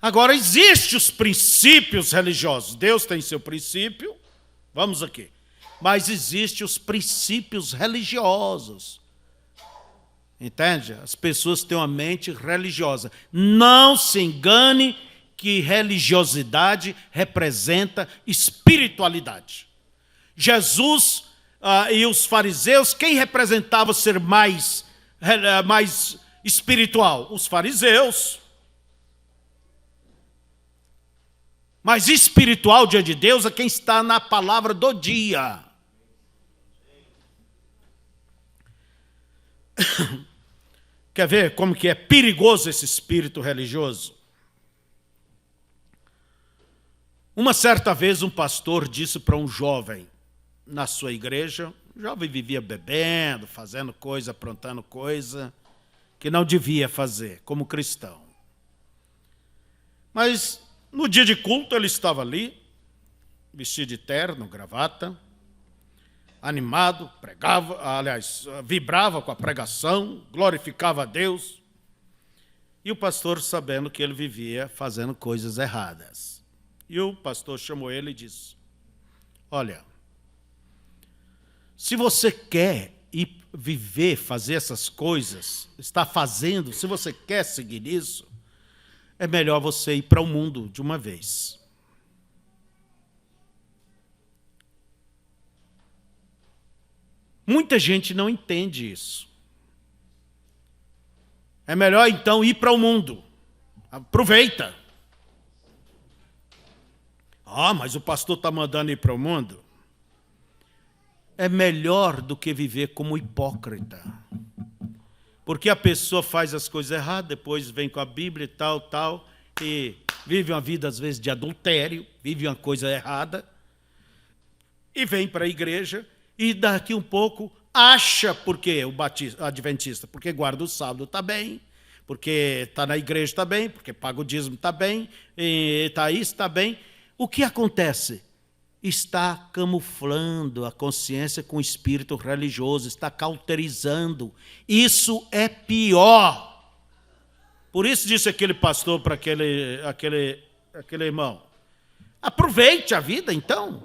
Agora, existem os princípios religiosos. Deus tem seu princípio, vamos aqui. Mas existem os princípios religiosos. Entende? As pessoas têm uma mente religiosa. Não se engane que religiosidade representa espiritualidade. Jesus e os fariseus, quem representava ser mais espiritual? Os fariseus. Mas espiritual diante de Deus é quem está na palavra do dia. Quer ver como que é perigoso esse espírito religioso? Uma certa vez um pastor disse para um jovem na sua igreja, o jovem vivia bebendo, fazendo coisa, aprontando coisa que não devia fazer como cristão. Mas no dia de culto ele estava ali, vestido de terno, gravata, animado, pregava, aliás, vibrava com a pregação, glorificava a Deus. E o pastor, sabendo que ele vivia fazendo coisas erradas. E o pastor chamou ele e disse: olha, se você quer ir viver, fazer essas coisas, está fazendo, se você quer seguir isso, é melhor você ir para o mundo de uma vez. Muita gente não entende isso. É melhor então ir para o mundo. Aproveita. Ah, mas o pastor está mandando ir para o mundo. É melhor do que viver como hipócrita. Porque a pessoa faz as coisas erradas, depois vem com a Bíblia e tal, e vive uma vida, às vezes, de adultério, vive uma coisa errada, e vem para a igreja, e daqui um pouco acha, porque o adventista, porque guarda o sábado, está bem, porque está na igreja, está bem, porque paga o dízimo, está bem, está isso, está bem. O que acontece? Está camuflando a consciência com o espírito religioso, está cauterizando. Isso é pior. Por isso disse aquele pastor para aquele irmão: aproveite a vida então.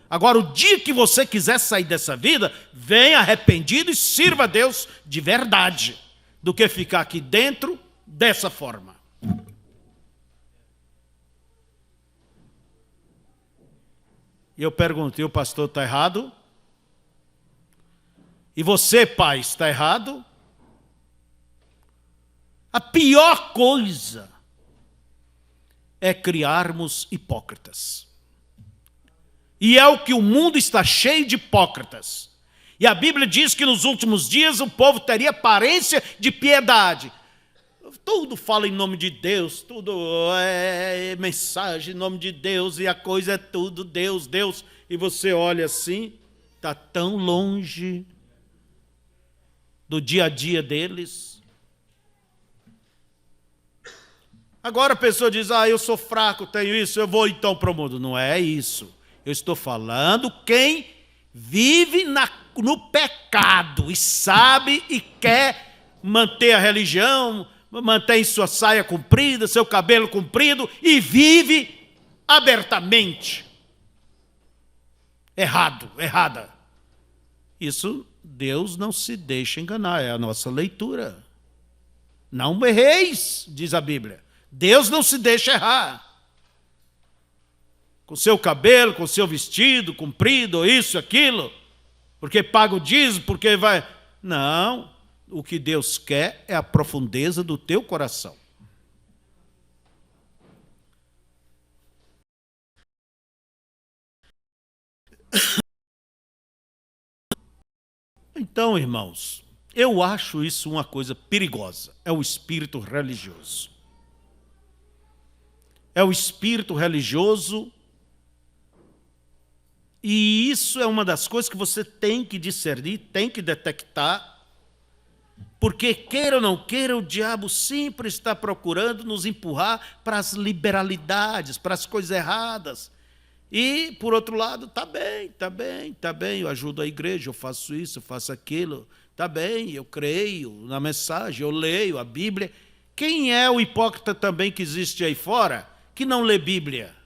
Agora, o dia que você quiser sair dessa vida, venha arrependido e sirva a Deus de verdade, do que ficar aqui dentro dessa forma. E eu perguntei: o pastor está errado? E você, pai, está errado? A pior coisa é criarmos hipócritas. E é o que o mundo está cheio de hipócritas. E a Bíblia diz que nos últimos dias o povo teria aparência de piedade. Tudo fala em nome de Deus, tudo é mensagem em nome de Deus, e a coisa é tudo Deus, Deus. E você olha assim, está tão longe do dia a dia deles. Agora a pessoa diz: eu sou fraco, tenho isso, eu vou então para o mundo. Não é isso. Eu estou falando quem vive no pecado e sabe e quer manter a religião, mantém sua saia comprida, seu cabelo comprido e vive abertamente. Errada. Isso Deus não se deixa enganar, é a nossa leitura. Não erreis, diz a Bíblia. Deus não se deixa errar. Com seu cabelo, com seu vestido comprido, isso, aquilo, porque paga o dízimo, porque vai... Não, o que Deus quer é a profundeza do teu coração. Então, irmãos, eu acho isso uma coisa perigosa, é o espírito religioso. É o espírito religioso. E isso é uma das coisas que você tem que discernir, tem que detectar, porque queira ou não queira, o diabo sempre está procurando nos empurrar para as liberalidades, para as coisas erradas. E, por outro lado, está bem, eu ajudo a igreja, eu faço isso, eu faço aquilo, está bem, eu creio na mensagem, eu leio a Bíblia. Quem é o hipócrita também que existe aí fora, que não lê Bíblia?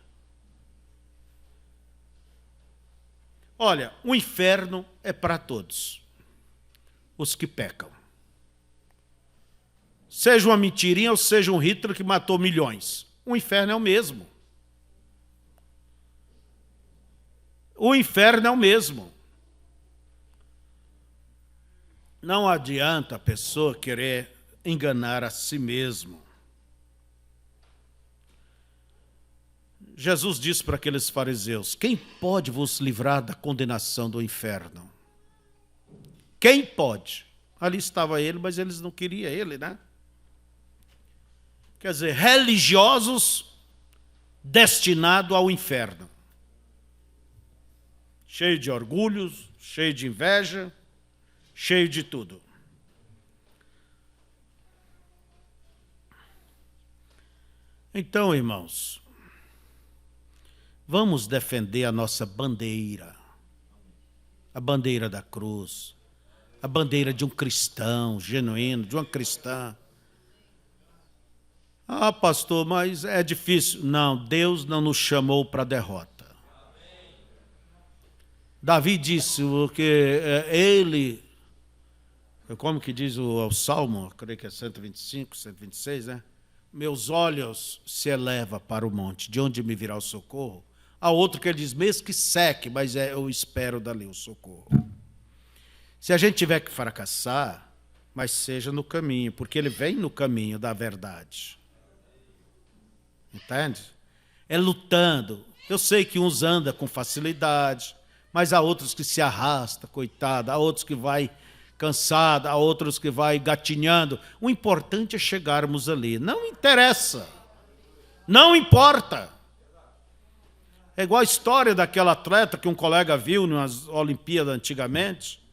Olha, o inferno é para todos os que pecam. Seja uma mentirinha ou seja um Hitler que matou milhões. O inferno é o mesmo. O inferno é o mesmo. Não adianta a pessoa querer enganar a si mesmo. Jesus disse para aqueles fariseus: quem pode vos livrar da condenação do inferno? Quem pode? Ali estava ele, mas eles não queriam ele, né? Quer dizer, religiosos destinados ao inferno. Cheio de orgulhos, cheio de inveja, cheio de tudo. Então, irmãos, vamos defender a nossa bandeira, a bandeira da cruz, a bandeira de um cristão genuíno, de uma cristã. Ah, pastor, mas é difícil. Não, Deus não nos chamou para a derrota. Davi disse que ele, como que diz o Salmo, creio que é 125, 126, né? Meus olhos se elevam para o monte, de onde me virá o socorro? Há outro que ele diz, mesmo que seque, mas eu espero dali o socorro. Se a gente tiver que fracassar, mas seja no caminho, porque ele vem no caminho da verdade. Entende? É lutando. Eu sei que uns andam com facilidade, mas há outros que se arrastam, coitado, há outros que vai cansado, há outros que vai gatinhando. O importante é chegarmos ali. Não interessa. Não importa. É igual a história daquela atleta que um colega viu nas Olimpíadas antigamente.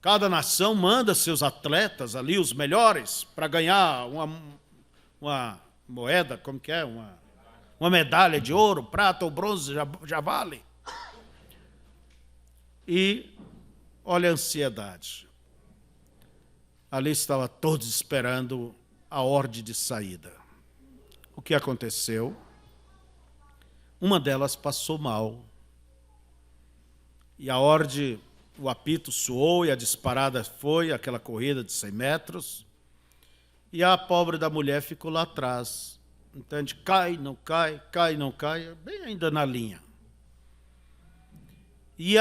Cada nação manda seus atletas ali, os melhores, para ganhar uma moeda, como que é? Uma medalha de ouro, prata ou bronze, já vale. E olha a ansiedade. Ali estava todos esperando a ordem de saída. O que aconteceu? Uma delas passou mal. E a ordem, o apito soou e a disparada foi, aquela corrida de 100 metros. E a pobre da mulher ficou lá atrás. Entende? Cai, não cai, cai, não cai, bem ainda na linha. E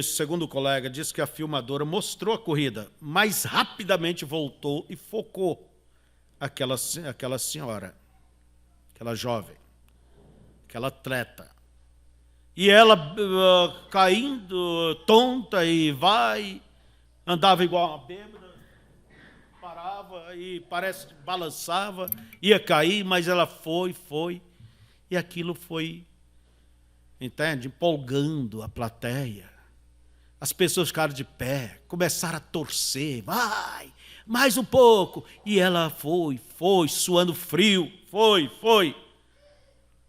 segundo o colega, disse que a filmadora mostrou a corrida, mas rapidamente voltou e focou aquela senhora, aquela jovem, aquela atleta. E ela caindo, tonta, e andava igual uma bêbada, parava e parece que balançava, ia cair, mas ela foi, e aquilo foi, entende? Empolgando a plateia. As pessoas ficaram de pé, começaram a torcer, vai, mais um pouco. E ela foi, suando frio, foi.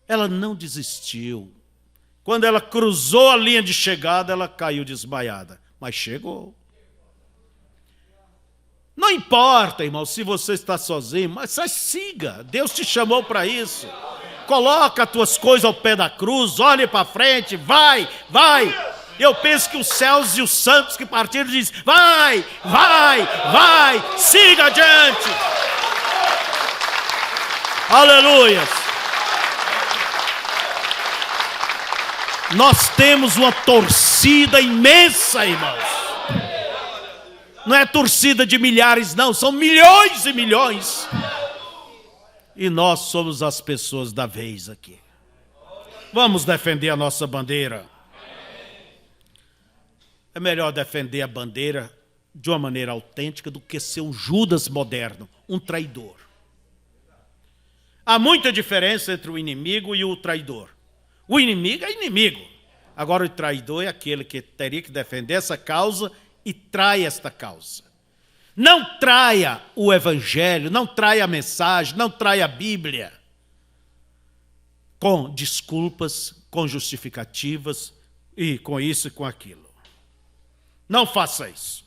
Ela não desistiu. Quando ela cruzou a linha de chegada, ela caiu desmaiada, mas chegou. Não importa, irmão, se você está sozinho, mas siga, Deus te chamou para isso. Coloca as tuas coisas ao pé da cruz, olhe para frente, vai. Eu penso que os céus e os santos que partiram dizem, vai, siga adiante. Aleluia. Nós temos uma torcida imensa, irmãos. Não é torcida de milhares, não, são milhões e milhões. E nós somos as pessoas da vez aqui. Vamos defender a nossa bandeira. É melhor defender a bandeira de uma maneira autêntica do que ser um Judas moderno, um traidor. Há muita diferença entre o inimigo e o traidor. O inimigo é inimigo. Agora o traidor é aquele que teria que defender essa causa e trai esta causa. Não traia o evangelho, não traia a mensagem, não traia a Bíblia. Com desculpas, com justificativas e com isso e com aquilo. Não faça isso.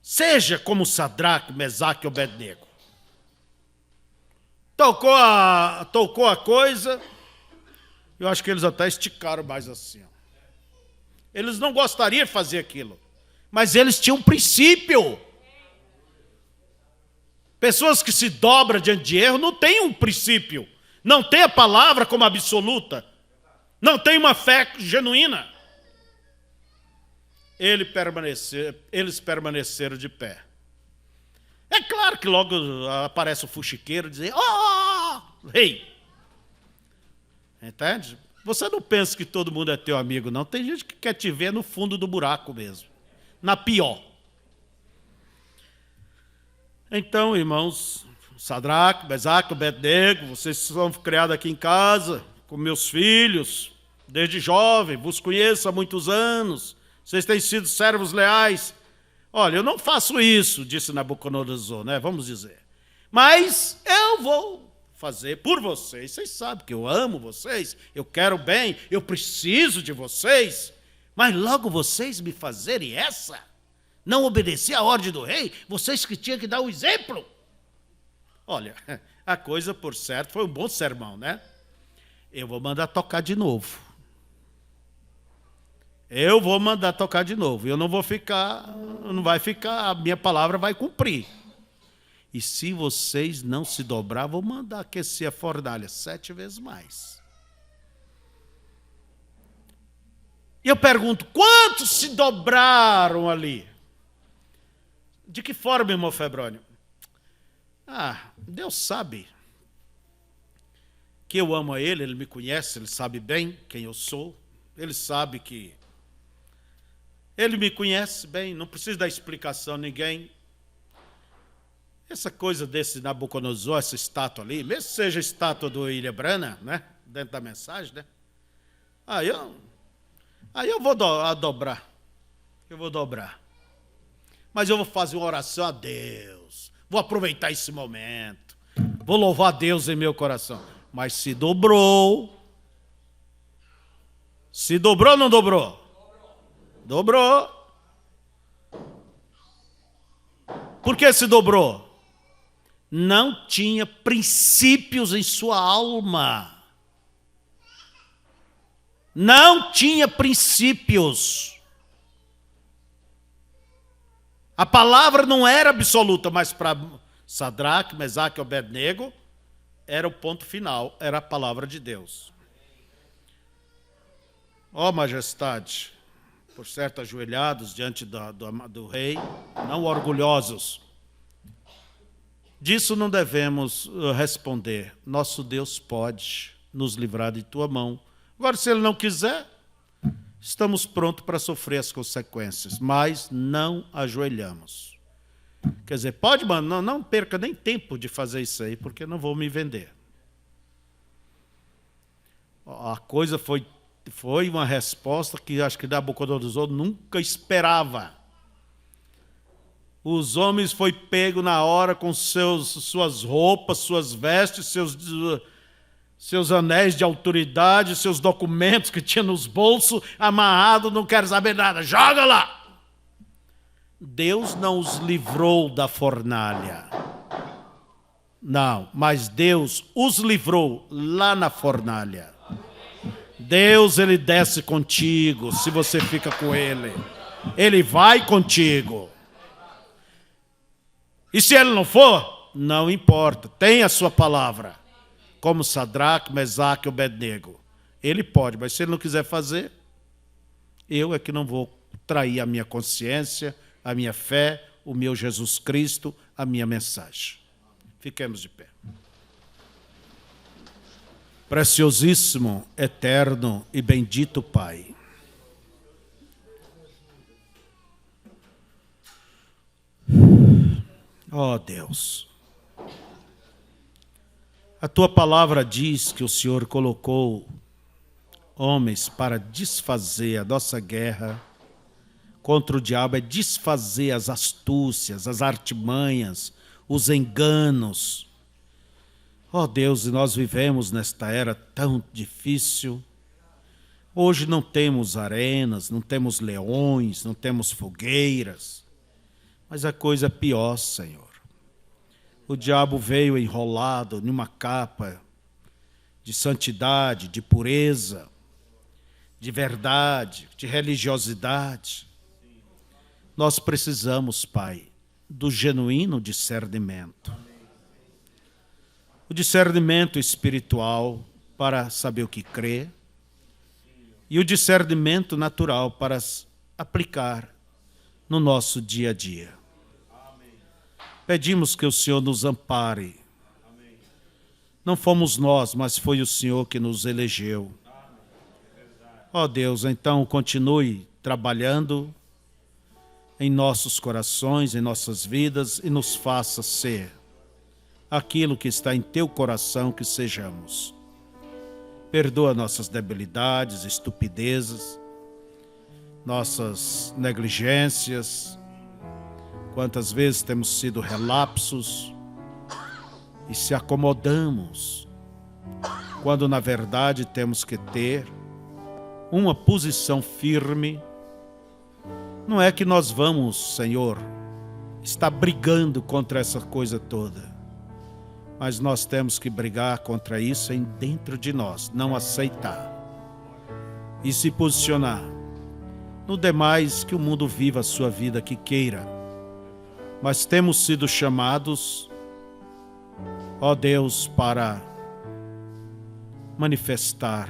Seja como Sadraque, Mesaque e Abednego. Tocou a coisa, eu acho que eles até esticaram mais assim. Eles não gostariam de fazer aquilo, mas eles tinham um princípio. Pessoas que se dobram diante de erro não têm um princípio, não têm a palavra como absoluta, não têm uma fé genuína. Eles permaneceram de pé. É claro que logo aparece o fuxiqueiro e diz, rei. Entende? Você não pensa que todo mundo é teu amigo, não. Tem gente que quer te ver no fundo do buraco mesmo, na pior. Então, irmãos, Sadraque, Mesaque, Abednego, vocês são criados aqui em casa, com meus filhos, desde jovem, vos conheço há muitos anos, vocês têm sido servos leais. Olha, eu não faço isso, disse Nabucodonosor, né? Vamos dizer. Mas eu vou fazer por vocês. Vocês sabem que eu amo vocês, eu quero bem, eu preciso de vocês. Mas logo vocês me fazerem essa? Não obedecer à ordem do rei? Vocês que tinham que dar o exemplo. Olha, a coisa, por certo, foi um bom sermão, né? Eu vou mandar tocar de novo. Eu vou mandar tocar de novo. Eu não vou ficar, não vai ficar, a minha palavra vai cumprir. E se vocês não se dobrar, vou mandar aquecer a fornalha 7 vezes mais. E eu pergunto, quantos se dobraram ali? De que forma, irmão Febrônio? Deus sabe que eu amo a Ele, Ele me conhece, Ele sabe bem quem eu sou, Ele sabe que Ele me conhece bem, não precisa dar explicação a ninguém. Essa coisa desse Nabucodonosor, essa estátua ali, mesmo que seja a estátua do William Branham, né, dentro da mensagem, né, aí eu vou dobrar, eu vou dobrar. Mas eu vou fazer uma oração a Deus, vou aproveitar esse momento, vou louvar a Deus em meu coração. Mas se dobrou ou não dobrou? Dobrou. Por que se dobrou? Não tinha princípios em sua alma. Não tinha princípios. A palavra não era absoluta, mas para Sadraque, Mesaque e Abednego, era o ponto final, era a palavra de Deus. Ó majestade, por certo ajoelhados diante do rei, não orgulhosos. Disso não devemos responder. Nosso Deus pode nos livrar de tua mão. Agora, se Ele não quiser, estamos prontos para sofrer as consequências, mas não ajoelhamos. Quer dizer, pode, mano, não perca nem tempo de fazer isso aí, porque não vou me vender. A coisa foi uma resposta que acho que Nabucodonosor nunca esperava. Os homens foi pego na hora com suas roupas, suas vestes, seus anéis de autoridade, seus documentos que tinha nos bolsos, amarrado, não quero saber nada, joga lá! Deus não os livrou da fornalha. Não, mas Deus os livrou lá na fornalha. Deus, Ele desce contigo, se você fica com Ele. Ele vai contigo. E se Ele não for, não importa, tem a sua palavra. Como Sadraque, Mesaque e Abednego. Ele pode, mas se Ele não quiser fazer, eu é que não vou trair a minha consciência, a minha fé, o meu Jesus Cristo, a minha mensagem. Fiquemos de pé. Preciosíssimo, eterno e bendito Pai. Ó Deus, a Tua palavra diz que o Senhor colocou homens para desfazer a nossa guerra contra o diabo, é desfazer as astúcias, as artimanhas, os enganos. Ó Deus, e nós vivemos nesta era tão difícil. Hoje não temos arenas, não temos leões, não temos fogueiras. Mas a coisa é pior, Senhor. O diabo veio enrolado numa capa de santidade, de pureza, de verdade, de religiosidade. Nós precisamos, Pai, do genuíno discernimento. O discernimento espiritual para saber o que crer e o discernimento natural para aplicar no nosso dia a dia. Pedimos que o Senhor nos ampare. Não fomos nós, mas foi o Senhor que nos elegeu. Ó Deus, então continue trabalhando em nossos corações, em nossas vidas e nos faça ser aquilo que está em teu coração que sejamos. Perdoa nossas debilidades, estupidezes, nossas negligências, quantas vezes temos sido relapsos e se acomodamos, quando na verdade temos que ter uma posição firme. Não é que nós vamos, Senhor, estar brigando contra essa coisa toda, mas nós temos que brigar contra isso dentro de nós, não aceitar e se posicionar. No demais, que o mundo viva a sua vida que queira, mas temos sido chamados, ó Deus, para manifestar,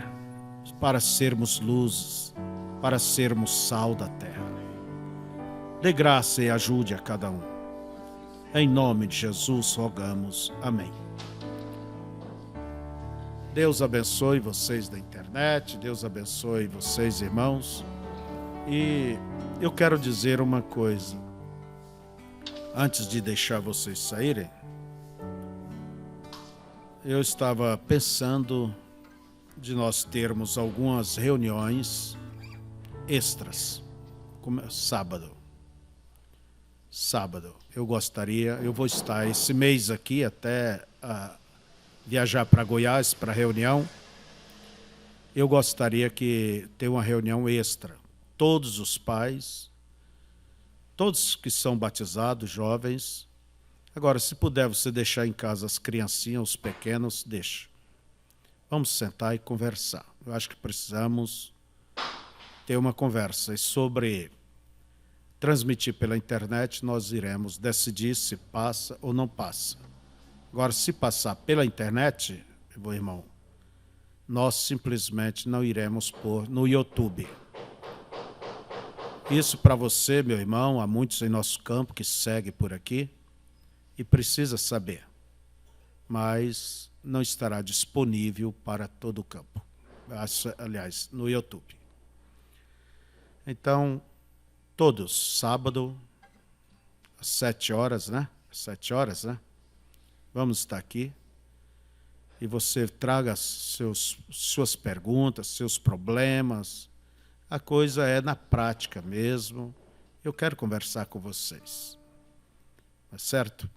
para sermos luzes, para sermos sal da terra. Dê graça e ajude a cada um. Em nome de Jesus rogamos. Amém. Deus abençoe vocês da internet, Deus abençoe vocês, irmãos. E eu quero dizer uma coisa, antes de deixar vocês saírem. Eu estava pensando de nós termos algumas reuniões extras, como sábado. Eu vou estar esse mês aqui até viajar para Goiás para reunião. Eu gostaria que ter uma reunião extra. Todos os pais, todos que são batizados, jovens. Agora, se puder você deixar em casa as criancinhas, os pequenos, deixa. Vamos sentar e conversar. Eu acho que precisamos ter uma conversa. E sobre transmitir pela internet, nós iremos decidir se passa ou não passa. Agora, se passar pela internet, meu irmão, nós simplesmente não iremos pôr no YouTube. Isso para você, meu irmão, há muitos em nosso campo que segue por aqui e precisa saber, mas não estará disponível para todo o campo, aliás, no YouTube. Então, todos, sábado, às 7 horas, né? 7 horas, né? Vamos estar aqui e você traga suas perguntas, seus problemas. A coisa é na prática mesmo. Eu quero conversar com vocês. Tá certo?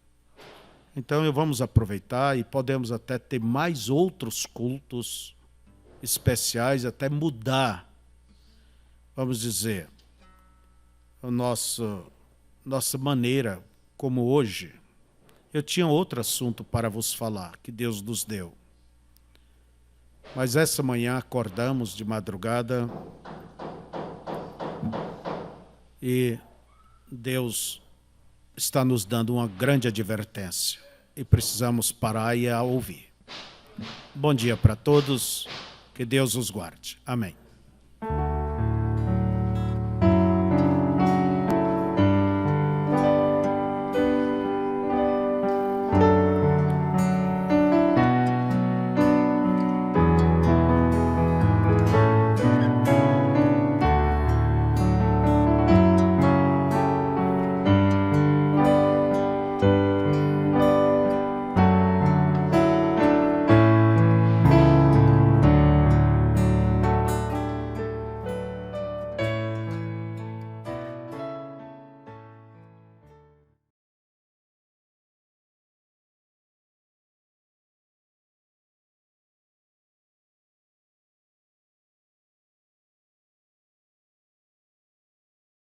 Então, vamos aproveitar e podemos até ter mais outros cultos especiais, até mudar, vamos dizer, nossa maneira, como hoje. Eu tinha outro assunto para vos falar, que Deus nos deu. Mas essa manhã acordamos de madrugada e Deus está nos dando uma grande advertência e precisamos parar e a ouvir. Bom dia para todos, que Deus os guarde. Amém.